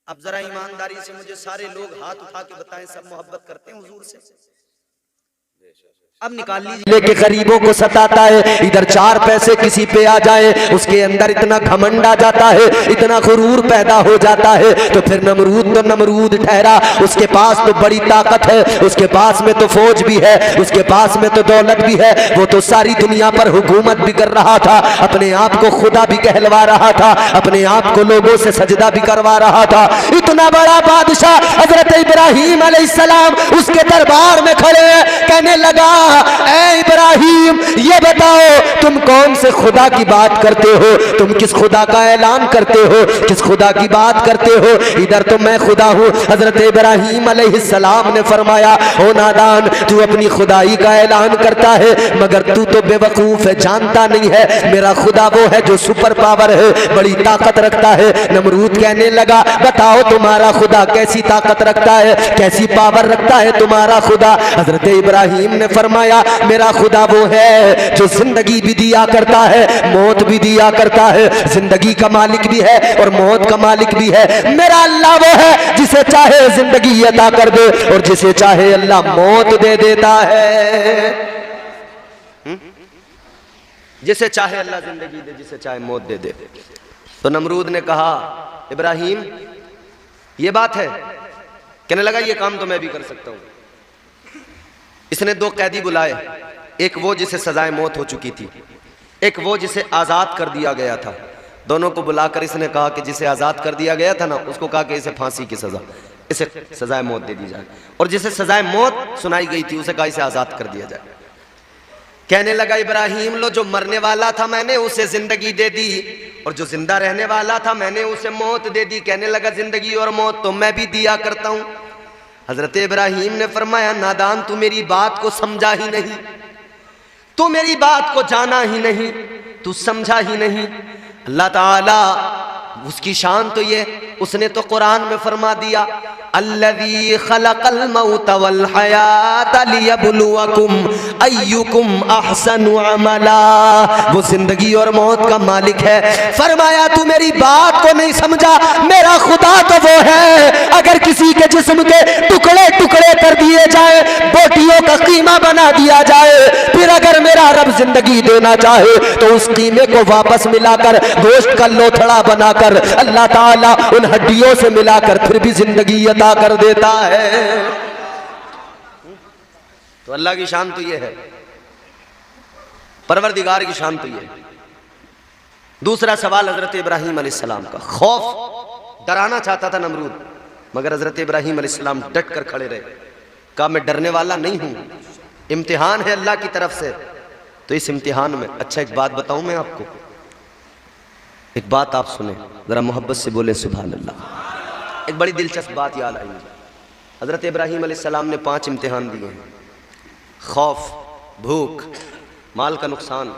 अब जरा ईमानदारी से मुझे सारे लोग हाथ उठा के बताएं, सब मोहब्बत करते हैं हुजूर से? अब निकाल लीजिए। लेके गरीबों को सताता है, इधर 4 पैसे किसी पे आ जाए उसके अंदर इतना घमंड आ जाता है, इतना गुरूर पैदा हो जाता है। तो फिर नमरूद तो नमरूद ठहरा, उसके पास तो बड़ी ताकत है, उसके पास में तो फौज भी है, उसके पास में तो दौलत भी है, वो तो सारी दुनिया पर हुकूमत भी कर रहा था, अपने आप को खुदा भी कहलवा रहा था, अपने आप को लोगों से सजदा भी करवा रहा था। इतना बड़ा बादशाह हजरत इब्राहीम अलैहिस्सलाम उसके दरबार में खड़े, कहने लगा ऐ इब्राहिम ये बताओ तुम कौन से खुदा की बात करते हो? तुम किस खुदा का ऐलान करते हो? किस खुदा की बात करते हो? इधर तो मैं खुदा हूँ। हजरत इब्राहिम अलैहिस्सलाम ने फरमाया, ओ नादान, तू अपनी खुदाई का ऐलान करता है मगर तू तो बेवकूफ है, जानता नहीं है मेरा खुदा वो है जो सुपर पावर है, बड़ी ताकत रखता है। नमरूद कहने लगा बताओ तुम्हारा खुदा कैसी ताकत रखता है, कैसी पावर रखता है तुम्हारा खुदा? हजरत इब्राहिम ने फरमाया मेरा खुदा वो है जो जिंदगी भी दिया करता है, मौत भी दिया करता है, जिंदगी का मालिक भी है और मौत का मालिक भी है। मेरा अल्लाह वो है जिसे चाहे जिंदगी अता कर दे और जिसे चाहे अल्लाह मौत दे देता है। जिसे चाहे अल्लाह जिंदगी दे, जिसे चाहे मौत दे दे। तो नमरूद ने कहा इब्राहिम ये बात है? कहने लगा ये काम तो मैं भी कर सकता हूं। इसने 2 कैदी बुलाए, एक वो जिसे सजाए मौत हो चुकी थी, एक वो जिसे आजाद कर दिया गया था। दोनों को बुलाकर इसने कहा कि जिसे आजाद कर दिया गया था ना, उसको कहा कि इसे फांसी की सजा, इसे सजाए मौत दे दी जाए, और जिसे सजाए मौत सुनाई गई थी उसे कहा इसे आजाद कर दिया जाए। कहने लगा इब्राहिम लो जो मरने वाला था मैंने उसे जिंदगी दे दी, और जो जिंदा रहने वाला था मैंने उसे मौत दे दी। कहने लगा जिंदगी और मौत तो मैं भी दिया करता हूं। हजरत इब्राहिम ने फरमाया नादान तू मेरी बात को समझा ही नहीं, तू मेरी बात को जाना ही नहीं, तू समझा ही नहीं। अल्लाह ताला उसकी शान तो ये, उसने तो कुरान में फरमा दिया अल्लज़ी खलक़ल मौत वल हयात लियब्लुवकुम अय्युकुम अहसनु अमला। वो जिंदगी और मौत का मालिक है। फरमाया तू मेरी बात को नहीं समझा, मेरा खुदा तो वो है अगर किसी के जिस्म के टुकड़े टुकड़े कर दिए जाए, बोटियों का कीमा बना दिया जाए, फिर अगर मेरा रब जिंदगी देना चाहे तो उस कीमे को वापस मिलाकर गोश्त का लोथड़ा बनाकर अल्लाह ताला उन हड्डियों से मिलाकर फिर भी जिंदगी अता कर देता है। तो अल्लाह की शान तो ये है, परवरदिगार की शान तो ये है। दूसरा सवाल हजरत इब्राहिम अलैहिस्सलाम का, खौफ डराना चाहता था नमरूद, मगर हजरत इब्राहिम अलैहिस्सलाम डट कर खड़े रहे। कहा मैं डरने वाला नहीं हूं, इम्तिहान है अल्लाह की तरफ से। तो इस इम्तिहान में अच्छा एक बात बताऊं मैं आपको, एक बात आप सुने जरा मोहब्बत से बोले सुभान अल्लाह। एक बड़ी दिलचस्प बात याद आई मुझे। हजरत इब्राहिम अलैहिस्सलाम ने 5 इम्तिहान दिए हैं, खौफ, भूख, माल का नुकसान,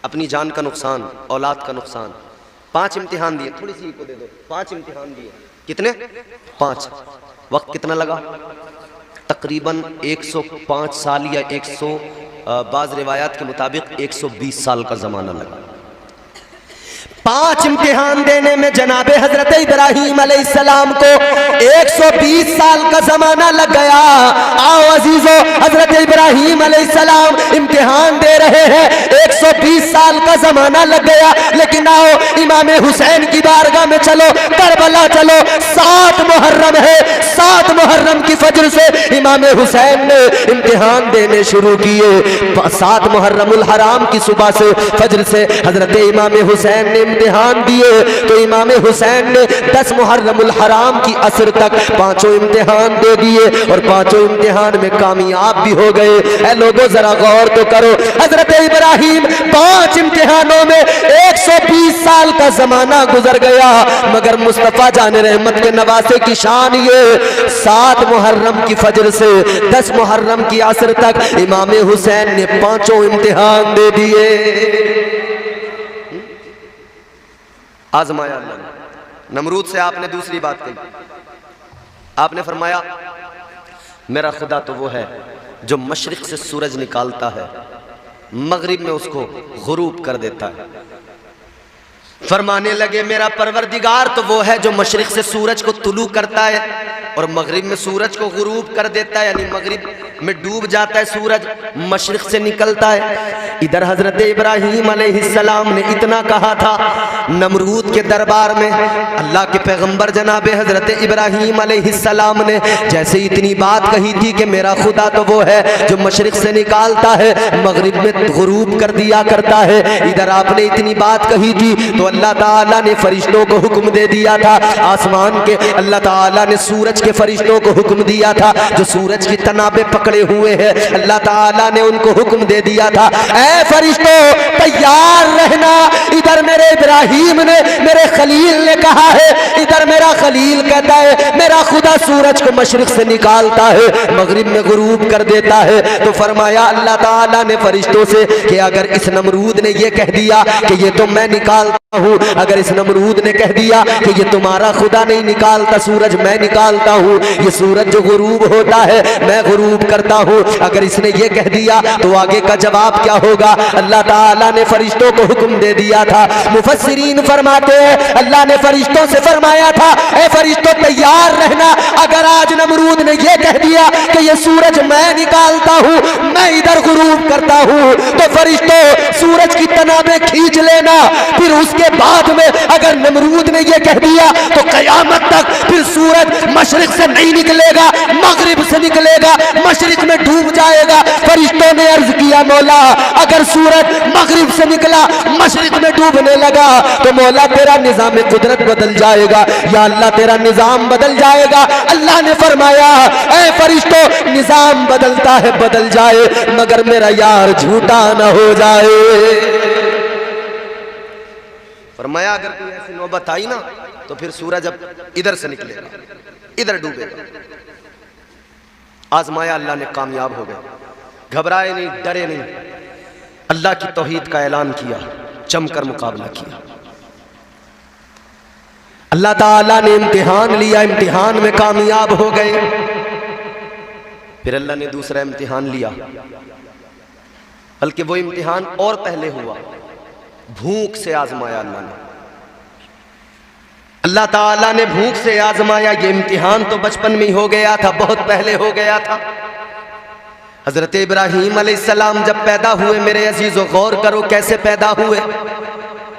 अपनी जान का नुकसान, औलाद का नुकसान, 5 इम्तिहान दिए। थोड़ी सी को दे दो, 5 इम्तिहान दिए। कितने? 5। वक्त कितना लगा? तकरीबन 105 साल या 100 बाज़ रिवायात के मुताबिक 120 साल का ज़माना लगा। 5 इम्तिहान देने में जनाबे हजरत इब्राहीम अलैहिस्सलाम को 120 साल का जमाना लग गया। आओ अजीजो, हजरत इब्राहीम अलैहिस्सलाम इम्तिहान दे रहे हैं, 120 साल का जमाना लग गया। लेकिन आओ इमाम हुसैन की बारगाह में चलो, करबला चलो। 7 मुहर्रम है, 7 मुहर्रम की फजर से इमाम हुसैन ने इम्तिहान देने शुरू किए। 7 मुहर्रमुल हराम की सुबह से, फजर से हजरत इमाम हुसैन ने इम्तिहान दिए। तो इमाम हुसैन ने 10 मुहर्रमुल हराम की असर तक 5 इम्तिहान दे दिए और 5 इम्तिहान में कामयाब भी हो गए। ऐ लोगों जरा गौर तो करो, हजरत इब्राहीम 5 इम्तिहानों में 120 साल का जमाना गुजर गया, मगर मुस्तफा जान रहमत के नवासे की शान ये 7 मुहर्रम की फजर से 10 मुहर्रम की असर तक इमाम हुसैन ने 5 इम्तिहान दे दिए। आजमाया अल्लाह ने। नमरूद से आपने दूसरी बात कही, आपने फरमाया मेरा खुदा तो वो है जो मशरिक से सूरज निकालता है, मगरिब में उसको गुरूब कर देता है। फरमाने लगे मेरा परवरदिगार तो वो है जो मशरिक से सूरज को तुलू करता है और मगरिब में सूरज को गुरूब कर देता है, यानी मगरिब में डूब जाता है सूरज, मशरिक से निकलता है। इधर हजरत इब्राहीम अलैहिस्सलाम ने इतना कहा था नमरूद के दरबार में, अल्लाह के पैगंबर जनाबे हजरत इब्राहीम अलैहिस्सलाम ने जैसे इतनी बात कही थी कि मेरा खुदा तो वो है जो मशरिक से निकालता है, मगरिब में गुरूब कर दिया करता है। इधर आपने इतनी बात कही थी तो अल्लाह ताला ने फरिश्तों को हुक्म दे दिया था, आसमान के अल्लाह ताला ने सूरज के फरिश्तों को हुक्म दिया था जो सूरज की तनाबे पकड़े हुए हैं। अल्लाह ताला ने उनको हुक्म दे दिया था, ऐ फरिश्तों तैयार रहना। इधर मेरे इब्राहीम ने, मेरे खलील ने कहा है, इधर मेरा खलील कहता है मेरा खुदा सूरज को मशरिक से निकालता है, मगरिब में गुरूब कर देता है। तो फरमाया अल्लाह ताला ने फरिश्तों से कि अगर इस नमरूद ने ये कह दिया कि ये तो मैं निकालता हूँ, अगर इस नमरूद ने कह दिया कि ये तुम्हारा खुदा नहीं निकालता सूरज, मैं निकालता हूँ, ये सूरज जो गुरूब होता है मैं गुरूब करता हूँ, अगर इसने ये कह दिया तो आगे का जवाब क्या होगा। अल्लाह ताला ने फरिश्तों को हुक्म दे दिया था। मुफस्सिरीन फरमाते हैं अल्लाह ने फरिश्तों से फरमाया था, ऐ फरिश्तों तैयार रहना, अगर आज नमरूद ने ये कह दिया कि ये सूरज मैं निकालता हूँ, मैं इधर गुरूब करता हूँ, तो फरिश्तों सूरज की तनाबें खींच लेना। फिर उसके बाद में अगर नमरूद ने ये कह दिया तो कयामत तक फिर सूरज मशरिक से नहीं निकलेगा, मगरिब से निकलेगा, मशरिक में डूब जाएगा। फरिश्तों ने अर्ज किया मौला अगर सूरज मगरिब से निकला, मशरिक में डूबने लगा तो मौला तेरा निजाम कुदरत बदल जाएगा, या अल्लाह तेरा निजाम बदल जाएगा। अल्लाह ने फरमाया ऐ फरिश्तों निजाम बदलता है बदल जाए, मगर मेरा यार झूठा न हो जाए। फरमाया अगर कोई ऐसी नौबत आई ना तो फिर सूरज अब इधर से निकलेगा, इधर डूबेगा। आजमाया अल्लाह ने, कामयाब हो गए, घबराए नहीं, डरे नहीं, अल्लाह की तौहीद का ऐलान किया, जमकर मुकाबला किया। अल्लाह ताला ने इम्तिहान लिया, इम्तिहान में कामयाब हो गए। फिर अल्लाह ने दूसरा इम्तिहान लिया, बल्कि वो इम्तिहान और पहले हुआ, भूख से आजमाया अल्लाह ने। अल्लाह ताला ने भूख से आजमाया। ये इम्तिहान तो बचपन में ही हो गया था, बहुत पहले हो गया था। हजरत इब्राहीम अलैहिस्सलाम जब पैदा हुए, मेरे अजीजों गौर करो कैसे पैदा हुए।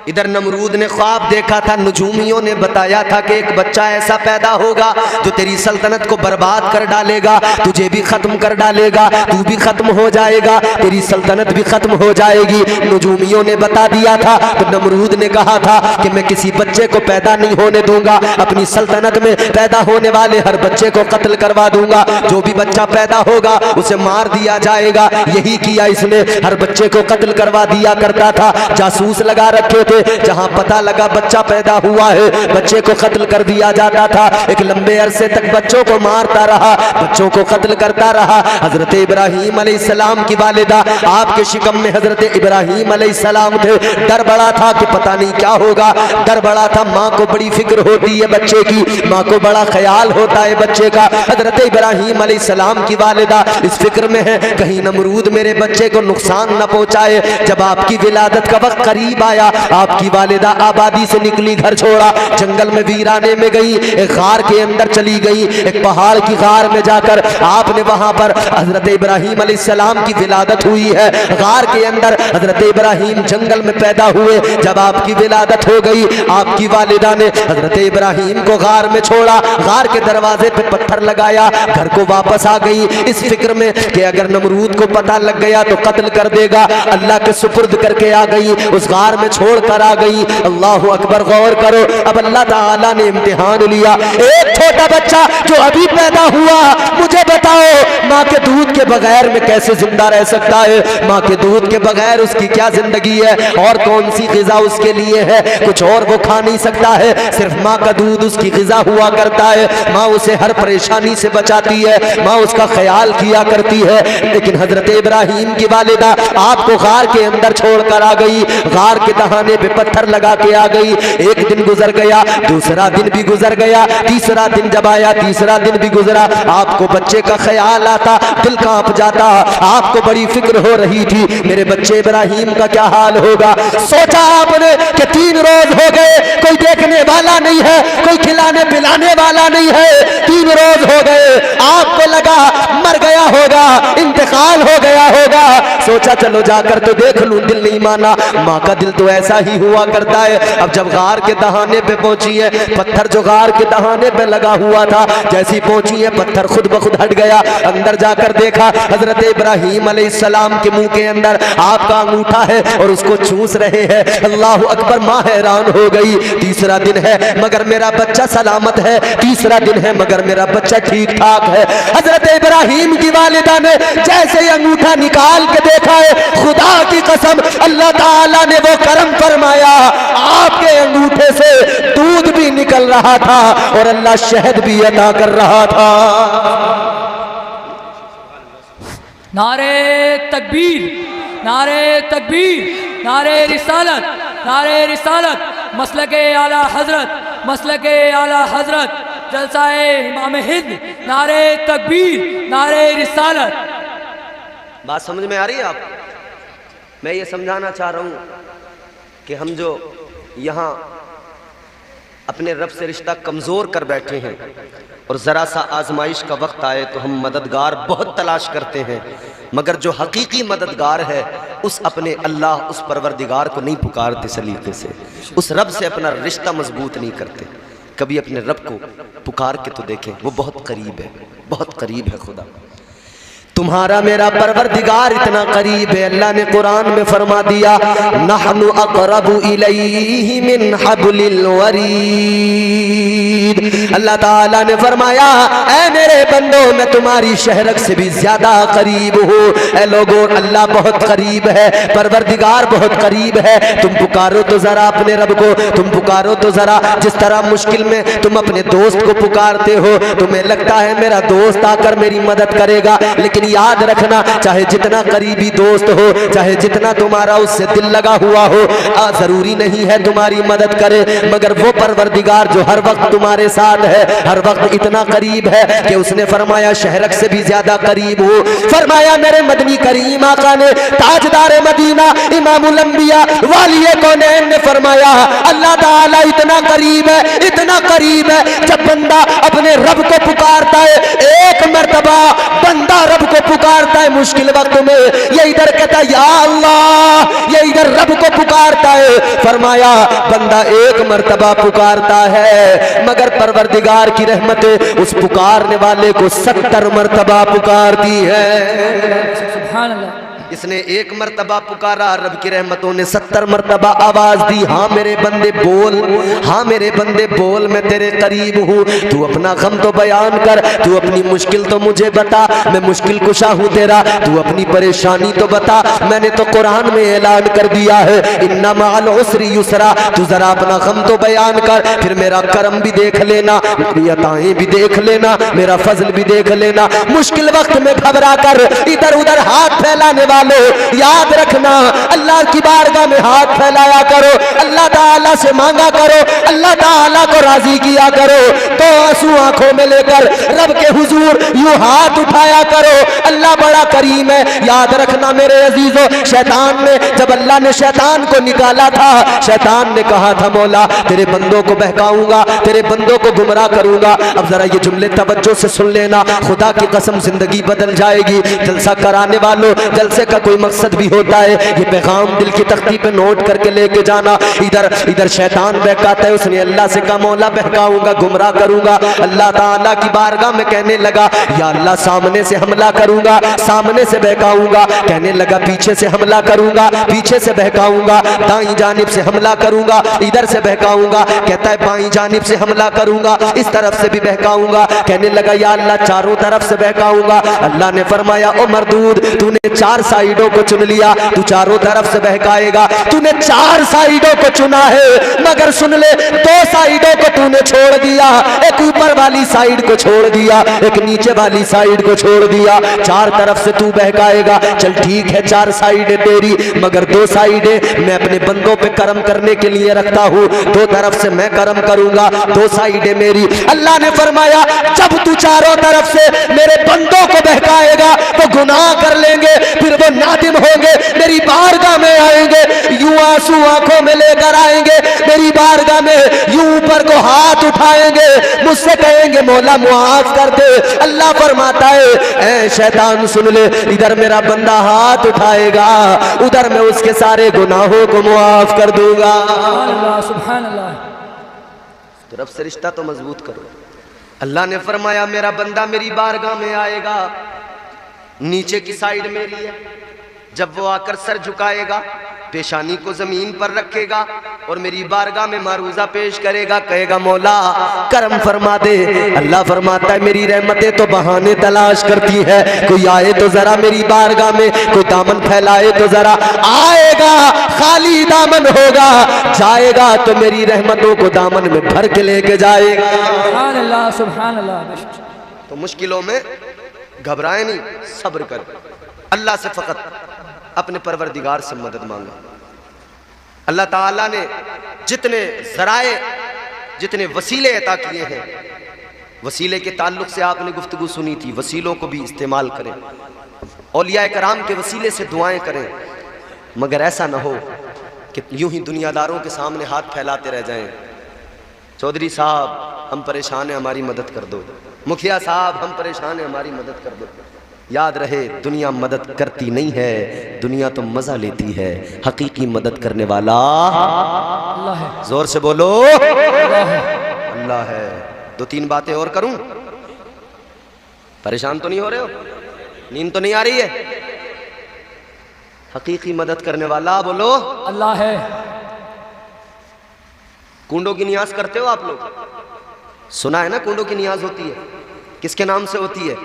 इधर नमरूद ने ख्वाब देखा था, नजूमियों ने बताया था कि एक बच्चा ऐसा पैदा होगा जो तेरी सल्तनत को बर्बाद कर डालेगा, तुझे भी खत्म कर डालेगा, तू भी खत्म हो जाएगा, तेरी सल्तनत भी खत्म हो जाएगी। नजूमियों ने बता दिया था। तो नमरूद ने कहा था कि मैं किसी बच्चे को पैदा नहीं होने दूंगा, अपनी सल्तनत में पैदा होने वाले हर बच्चे को कत्ल करवा दूंगा, जो भी बच्चा पैदा होगा उसे मार दिया जाएगा। यही किया इसने, हर बच्चे को कत्ल करवा दिया करता था। जासूस लगा रखे थे, करते, जहां पता लगा बच्चा पैदा हुआ है बच्चे को कत्ल कर दिया जाता था। एक लंबे अरसे तक बच्चों को मारता रहा, बच्चों को कत्ल करता रहा। हजरत इब्राहीम अलैहिस्सलाम की वालिदा, आपके शिकम में हजरत इब्राहीम अलैहिस्सलाम थे। डर बड़ा था कि पता नहीं क्या होगा, डर बड़ा था। माँ को बड़ी फिक्र होती है बच्चे की, माँ को बड़ा ख्याल होता है बच्चे का। हजरत इब्राहीम अलैहिस्सलाम की वालिदा इस फिक्र में है कहीं नमरूद मेरे बच्चे को नुकसान न पहुंचाए। जब आपकी विलादत का वक्त करीब आया, आपकी वालिदा आबादी से निकली, घर छोड़ा, जंगल में वीराने में गई, एक गार के अंदर चली गई। एक पहाड़ की गार में जाकर आपने वहां पर हजरत इब्राहीम अलैहिस्सलाम की विलादत हुई है। गार के अंदर हजरत इब्राहीम जंगल में पैदा हुए। जब आपकी विलादत हो गई, आपकी वालिदा ने हजरत इब्राहीम को गार में छोड़ा, गार के दरवाजे पे पत्थर लगाया, घर को वापस आ गई इस फिक्र में कि अगर नमरूद को पता लग गया तो कत्ल कर देगा। अल्लाह के सुपुर्द करके आ गई, उस गार में छोड़ कर आ गई। अल्लाह अकबर, गौर करो, अब अल्लाह ताला ने इम्तिहान लिया। एक छोटा बच्चा जो अभी पैदा हुआ, मुझे बताओ माँ के दूध के बगैर में कैसे जिंदा रह सकता है? माँ के दूध के बगैर उसकी क्या जिंदगी है? और कौन सी ग़िज़ा उसके लिए है? कुछ और वो खा नहीं सकता है, सिर्फ माँ का दूध उसकी ग़िज़ा हुआ करता है। माँ उसे हर परेशानी से बचाती है, माँ उसका ख्याल किया करती है। लेकिन हजरत इब्राहीम की वालिदा आपको गार के अंदर छोड़कर आ गई, गार के दहाने पे पत्थर लगा के आ गई। एक दिन गुजर गया, दूसरा दिन भी गुजर गया, तीसरा दिन जब आया, तीसरा दिन भी गुजरा। आपको बच्चे का ख्याल आता, दिल कांप जाता, आपको बड़ी फिक्र हो रही थी मेरे बच्चे इब्राहीम का क्या हाल होगा। सोचा आपने कि 3 रोज हो गए, कोई देखने वाला नहीं है, कोई खिलाने पिलाने वाला नहीं है, 3 रोज हो गए, आपको लगा मर गया होगा, इंतकाल हो गया होगा। सोचा चलो जाकर तो देख लूं, दिल नहीं माना। माँ का दिल तो ऐसा ही हुआ करता है। अब जब गार के दहाने पे पहुंची है, पत्थर जो गार के दहाने पे लगा हुआ था, जैसी पहुंची है पत्थर खुद ब खुद हट गया। अंदर जाकर देखा हजरत इब्राहीम अलैहिस्सलाम के मुंह के अंदर आपका अंगूठा है और उसको चूस रहे हैं। अल्लाह अकबर, माँ हैरान हो गई। तीसरा दिन है मगर मेरा बच्चा सलामत है, तीसरा दिन है मगर मेरा बच्चा ठीक ठाक है। हजरत इब्राहीम की वालिदा ने जैसे ही अंगूठा निकाल के देखा है, खुदा की कसम अल्लाह ताला ने वो करम फरमाया, आपके अंगूठे से दूध भी निकल रहा था और अल्लाह शहद भी अता कर रहा था। नारे तकबीर, नारे तकबीर, नारे रिसालत, नारे रिसालत, मसलके आला हजरत, मसलके आला हजरत, जलसाए इमाम हिंद, नारे तकबीर, नारे रिसालत। बात समझ में आ रही है आप? मैं ये समझाना चाह रहा हूँ कि हम जो यहाँ अपने रब से रिश्ता कमज़ोर कर बैठे हैं और ज़रा सा आजमाइश का वक्त आए तो हम मददगार बहुत तलाश करते हैं, मगर जो हकीकी मददगार है उस अपने अल्लाह, उस परवरदिगार को नहीं पुकारते सलीके से, उस रब से अपना रिश्ता मजबूत नहीं करते। कभी अपने रब को पुकार के तो देखें, वो बहुत करीब है, बहुत करीब है खुदा। तुम्हारा मेरा परवरदिगार इतना करीब है, अल्लाह ने कुरान में फरमा दिया, नहनु अक़रबु इलैहि मिन हब्लिल वरीद। अल्लाह ताला ने फरमाया, ऐ मेरे बंदो मैं तुम्हारी शहरक से भी ज्यादा करीब हूँ। ऐ लोगों, अल्लाह बहुत करीब है, परवरदिगार बहुत करीब है। तुम पुकारो तो जरा अपने रब को, तुम पुकारो तो जरा। जिस तरह मुश्किल में तुम अपने दोस्त को पुकारते हो, तुम्हें लगता है मेरा दोस्त आकर मेरी मदद करेगा, लेकिन याद रखना, चाहे जितना करीबी दोस्त हो, चाहे जितना तुम्हारा उससे दिल लगा हुआ हो, जरूरी नहीं है तुम्हारी मदद करे, मगर वो परवरदिगार जो हर वक्त तुम्हारे साथ है, हर वक्त इतना करीब है कि उसने फरमाया शहरक से भी ज्यादा करीब हो। फरमाया मेरे मदनी करीम आका ने, ताजदार मदीना इमामुल अंबिया वालिए कौनैन ने फरमाया, अल्लाह ताला इतना करीब है, इतना करीब है, जब बंदा अपने रब को पुकारता है, एक मर्तबा बंदा रब को पुकारता है मुश्किल वक्त में, ये इधर कहता है या अल्लाह, ये इधर रब को पुकारता है। फरमाया बंदा एक मर्तबा पुकारता है, मगर परवरदिगार की रहमतें उस पुकारने वाले को 70 मर्तबा पुकारती है। सुभान अल्लाह। इसने एक मर्तबा पुकारा, रब की रहमतों ने 70 मर्तबा आवाज दी, हाँ मेरे बंदे बोल, हाँ मेरे बंदे बोल, मैं तेरे करीब हूँ, तू अपना गम तो बयान कर, तू अपनी मुश्किल तो मुझे बता, मैं मुश्किल कुशा हूँ तेरा, तू अपनी परेशानी तो बता, मैंने तो कुरान में ऐलान कर दिया है इन्ना मअल उसरी युसरा, तू जरा अपना गम तो बयान कर, फिर मेरा करम भी देख लेना, मेरी अताएं भी देख लेना, मेरा फजल भी देख लेना। मुश्किल वक्त में घबरा कर इधर उधर हाथ फैलाने वालों, याद रखना अल्लाह की बारगाह में हाथ फैलाया करो, अल्लाह ताला से मांगा करो, अल्लाह ताला को राजी किया करो, तो आंसू आंखों में लेकर रब के हुजूर यूं हाथ उठाया करो, अल्लाह बड़ा करीम है। याद रखना मेरे अजीजों, शैतान ने जब अल्लाह ने शैतान को निकाला था, शैतान ने कहा था मौला तेरे बंदों को बहकाऊंगा, तेरे बंदों को गुमराह करूंगा। अब जरा ये जुमले तवज्जो से सुन लेना, खुदा की कसम जिंदगी बदल जाएगी। जलसा कराने वालों, जलसे का कोई मकसद भी होता है, ये पैगाम दिल की तख्ती पे नोट करके लेके जाना। इधर इधर शैतान बहकाता है, उसने अल्लाह से कहा मौला बहकाऊंगा, गुमराह करूंगा। अल्लाह ताला की बारगाह में कहने लगा या अल्लाह सामने से हमला करूंगा, सामने से बहकाऊंगा, कहने लगा पीछे से हमला करूंगा, पीछे से बहकाऊंगा, दाईं जानिब से हमला करूंगा, इधर से बहकाऊंगा, कहता है बाईं जानिब से हमला करूंगा, इस तरफ से भी बहकाऊंगा, कहने लगा या अल्लाह चारों तरफ से बहकाऊंगा। अल्लाह ने फरमाया ओ मरदूद, तूने 4 साइडों को चुन लिया, तू चारों तरफ से बहकाएगा, तूने 4 साइडों को चुना है, मगर सुन ले 2 साइडों को तूने छोड़ दिया, एक ऊपर वाली साइड को छोड़ दिया, एक नीचे वाली साइड को छोड़ दिया, 4 तरफ से तू बहकाएगा। चल ठीक है 4 साइडें तेरी, मगर 2 साइडें मैं अपने बंदों पे कर्म करने के लिए रखता हूँ, 2 तरफ से मैं कर्म करूंगा, 2 साइडें मेरी। अल्लाह ने फरमाया जब तू चारों तरफ से मेरे बंदों को बहकाएगा तो गुनाह कर लेंगे, फिर वो नादिम होंगे, मेरी बारगाह में आएंगे, यूं आंसू आंखों में लेकर आएंगे, मेरी बारगाह में यूं ऊपर को हाथ उठाएंगे, मुझसे कहेंगे मौला मुआफ कर दे। अल्लाह फरमाता है ऐ शैतान सुन ले, इधर मेरा बंदा हाथ उठाएगा, उधर मैं उसके सारे गुनाहों को मुआफ कर दूंगा। सुभान अल्लाह। रब से रिश्ता तो मजबूत करो। अल्लाह ने फरमाया मेरा बंदा मेरी बारगाह में आएगा, नीचे की साइड मेरी है, जब वो आकर सर झुकाएगा, पेशानी को जमीन पर रखेगा और मेरी बारगाह में मारूजा पेश करेगा, कहेगा मौला करम फरमा दे। अल्लाह फरमाता है मेरी रहमतें तो बहाने तलाश करती है, कोई आए तो जरा मेरी बारगाह में, कोई दामन फैलाए तो जरा, आएगा खाली दामन होगा, जाएगा तो मेरी रहमतों को दामन में भर के लेके जाएगा। सुभान अल्लाह, सुभान अल्लाह। तो मुश्किलों में घबराए नहीं, सब्र कर, अल्लाह से फकत अपने परवरदिगार से मदद मांगा। अल्लाह ताला ने जितने जराए, जितने वसीले अता किए हैं, वसीले के ताल्लुक से आपने गुफ्तगू सुनी थी, वसीलों को भी इस्तेमाल करें, औलिया कराम के वसीले से दुआएं करें, मगर ऐसा ना हो कि यूं ही दुनियादारों के सामने हाथ फैलाते रह जाएं। चौधरी साहब हम परेशान हैं, हमारी मदद कर दो, मुखिया साहब हम परेशान हैं, हमारी मदद कर दो। याद रहे दुनिया मदद करती नहीं है, दुनिया तो मजा लेती है, हकीकी मदद करने वाला अल्लाह है। जोर से बोलो अल्लाह है। 2-3 बातें और करूं? परेशान तो नहीं हो रहे हो? नींद तो नहीं आ रही है? हकीकी मदद करने वाला बोलो अल्लाह है। कूंडों की नियाज करते हो आप लोग? सुना है ना कूंडों की नियाज होती है, किसके नाम से होती है?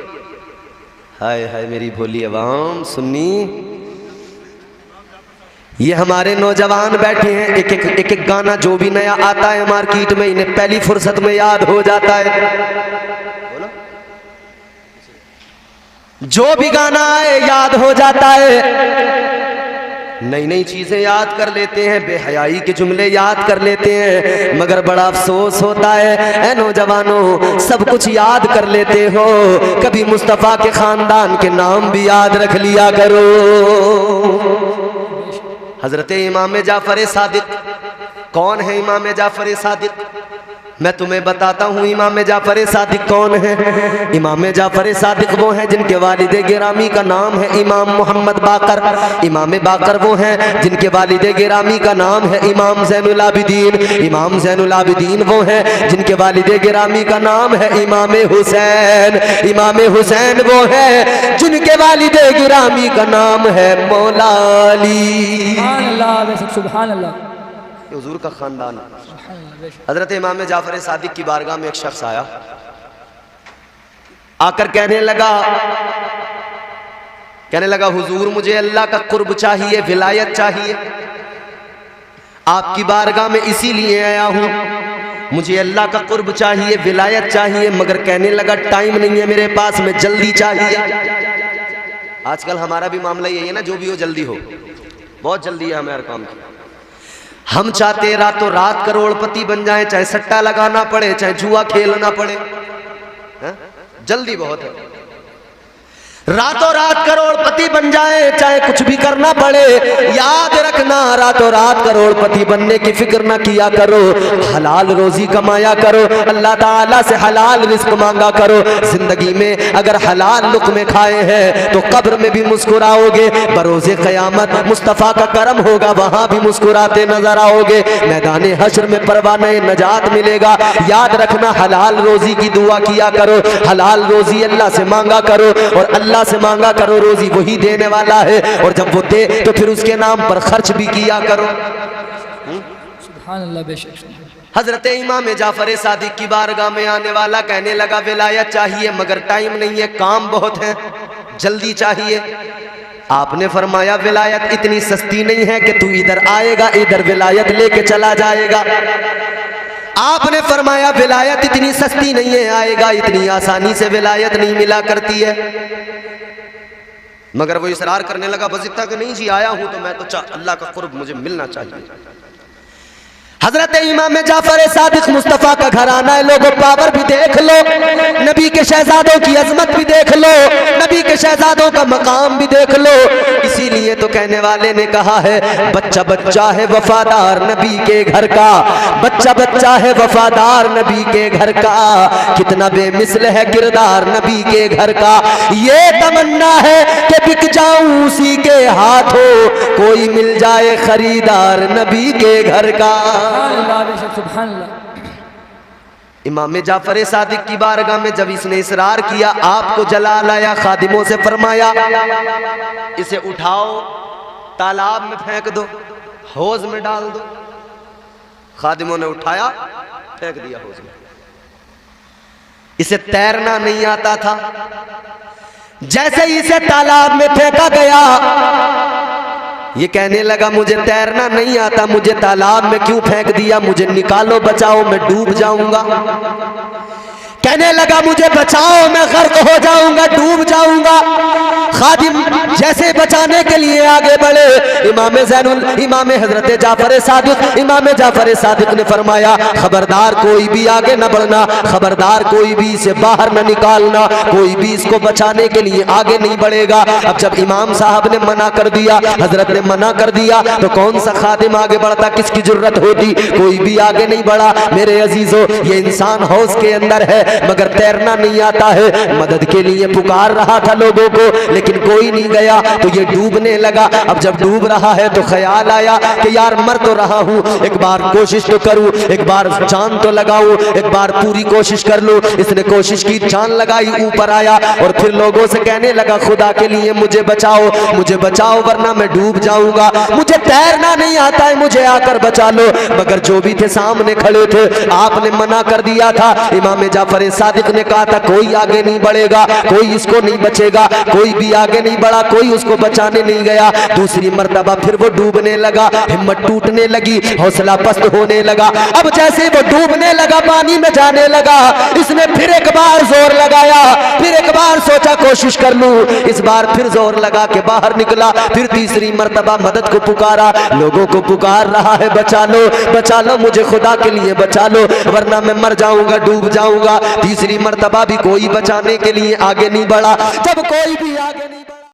हाय हाय मेरी भोली अवाम सुन्नी, ये हमारे नौजवान बैठे हैं, एक एक गाना जो भी नया आता है मार्केट में इन्हें पहली फुर्सत में याद हो जाता है। जो भी गाना आए याद हो जाता है, नई नई चीजें याद कर लेते हैं, बेहयाई के जुमले याद कर लेते हैं, मगर बड़ा अफसोस होता है ऐ नौजवानों, सब कुछ याद कर लेते हो, कभी मुस्तफ़ा के खानदान के नाम भी याद रख लिया करो। हजरत इमाम जाफर सादिक, कौन है इमाम जाफर सादिक? मैं तुम्हें बताता हूँ इमाम जाफर सादिक कौन है। इमाम जाफर सादिक वो हैं जिनके वालिद गिरामी का नाम है इमाम मोहम्मद बाकर। इमाम बाकर वो हैं जिनके वालिद गिरामी का नाम है इमाम ज़ैनुल आबिदीन। इमाम ज़ैनुल आबिदीन वो हैं जिनके वालिद गिरामी का नाम है इमाम हुसैन। इमाम हुसैन वो हैं जिनके वालिद गिरामी का नाम है मौला अली। सुभान अल्लाह बेशक, सुभान अल्लाह। हुजूर का खानदान। हजरत इमाम जाफर सादिक की बारगाह में एक शख्स आया, आकर कहने लगा हुजूर मुझे अल्लाह का कुर्ब चाहिए, विलायत चाहिए। आपकी बारगाह में इसीलिए आया हूं, मुझे अल्लाह का कुर्ब चाहिए, विलायत चाहिए। मगर कहने लगा टाइम नहीं है मेरे पास में, जल्दी चाहिए। आजकल हमारा भी मामला यही है ना, जो भी हो जल्दी हो, बहुत जल्दी है हमें हर काम की। हम चाहते रातों रात करोड़पति बन जाएं, चाहे सट्टा लगाना पड़े, चाहे जुआ खेलना पड़े, जल्दी बहुत है। रातों रात करोड़पति बन जाए, चाहे कुछ भी करना पड़े। याद रखना, रातों रात करोड़पति बनने की फिक्र ना किया करो, हलाल रोजी कमाया करो, अल्लाह ताला से हलाल रिस्क मांगा करो। जिंदगी में अगर हलाल लुक़्मे खाए हैं तो कब्र में भी मुस्कुराओगे, बरोज़े क़यामत मुस्तफ़ा का करम होगा, वहां भी मुस्कुराते नजर आओगे। मैदान हश्र में परवाने नजात मिलेगा। याद रखना, हलाल रोजी की दुआ किया करो, हलाल रोजी अल्लाह से मांगा करो, और अल्लाह से मांगा करो, रोजी वही देने वाला है, और जब वो दे तो फिर उसके नाम पर खर्च भी किया करो। सुभान अल्लाह बेशक। हजरत इमाम जाफर सादिक की बारगाह में आने वाला कहने लगा विलायत चाहिए, मगर टाइम नहीं है, काम बहुत है, जल्दी चाहिए। आपने फरमाया विलायत इतनी सस्ती नहीं है कि तू इधर आएगा इधर विलायत लेके चला जाएगा। आपने फरमाया विलायत इतनी सस्ती नहीं है, आएगा इतनी आसानी से विलायत नहीं मिला करती है। मगर वो इसरार करने लगा, बस इतना कि नहीं जी आया हूं तो मैं तो अल्लाह का कुर्ब मुझे मिलना चाहिए। हजरत इमाम जाफर सादिक मुस्तफ़ा का घराना है, लोगों पावर भी देख लो, नबी के शहजादों की अजमत भी देख लो, नबी के शहजादों का मकाम भी देख लो। इसीलिए तो कहने वाले ने कहा है, बच्चा बच्चा है वफादार नबी के घर का, बच्चा बच्चा है वफादार नबी के घर का, कितना बेमिसल है किरदार नबी के घर का। ये तमन्ना है कि बिक जाऊं उसी के हाथों, कोई मिल जाए खरीदार नबी के घर का। इमाम जाफर सादिक की बारगाह में जब इसने इसरार किया, आपको जलाल आया, खादिमों से फरमाया इसे उठाओ, तालाब में फेंक दो, हौज में डाल दो। खादिमों ने उठाया, फेंक दिया हौज में। इसे तैरना नहीं आता था, जैसे ही इसे तालाब में फेंका गया, ये कहने लगा मुझे तैरना नहीं आता, मुझे तालाब में क्यों फेंक दिया, मुझे निकालो, बचाओ, मैं डूब जाऊंगा। कहने लगा मुझे बचाओ, मैं गर्क हो जाऊंगा, डूब जाऊंगा। खादिम जैसे बचाने के लिए आगे बढ़े, इमाम हजरत जाफर सादिक ने फरमाया खबरदार कोई भी आगे न बढ़ना, खबरदार कोई भी इसे बाहर न निकालना, कोई भी इसको बचाने के लिए आगे नहीं बढ़ेगा। अब जब इमाम साहब ने मना कर दिया, हजरत ने मना कर दिया, तो कौन सा खादिम आगे बढ़ता, किसकी जरूरत होती, कोई भी आगे नहीं बढ़ा। मेरे अजीजों, ये इंसान हौज के अंदर है मगर तैरना नहीं आता है, मदद के लिए पुकार रहा था लोगों को, लेकिन कोई नहीं गया, तो ये डूबने लगा। अब जब डूब रहा है तो ख्याल आया कि यार मर तो रहा हूं, एक बार कोशिश तो करूं, एक बार जान तो लगाऊं, एक बार पूरी कोशिश कर लूं। इसने कोशिश की, जान लगाई, ऊपर आया और फिर लोगों से कहने लगा खुदा के लिए मुझे बचाओ, मुझे बचाओ वरना मैं डूब जाऊंगा, मुझे तैरना नहीं आता है, मुझे आकर बचा लो। मगर जो भी थे सामने खड़े थे, आपने मना कर दिया था। इमाम जाफर सादिक ने कहा था कोई आगे नहीं बढ़ेगा, कोई इसको नहीं बचेगा, कोई भी आगे नहीं बढ़ा, कोई उसको बचाने नहीं गया। दूसरी मर्तबा फिर वो डूबने लगा, हिम्मत टूटने लगी, हौसला पस्त होने लगा। अब जैसे वो डूबने लगा, पानी में जाने लगा, इसने फिर एक बार जोर लगाया, फिर एक बार सोचा कोशिश कर लूं, इस बार फिर जोर लगा के बाहर निकला। फिर तीसरी मर्तबा मदद को पुकारा, लोगों को पुकार रहा है बचा लो, मुझे खुदा के लिए बचा लो वरना मैं मर जाऊंगा, डूब जाऊंगा। तीसरी मर्तबा भी कोई बचाने के लिए आगे नहीं बढ़ा। जब कोई भी आगे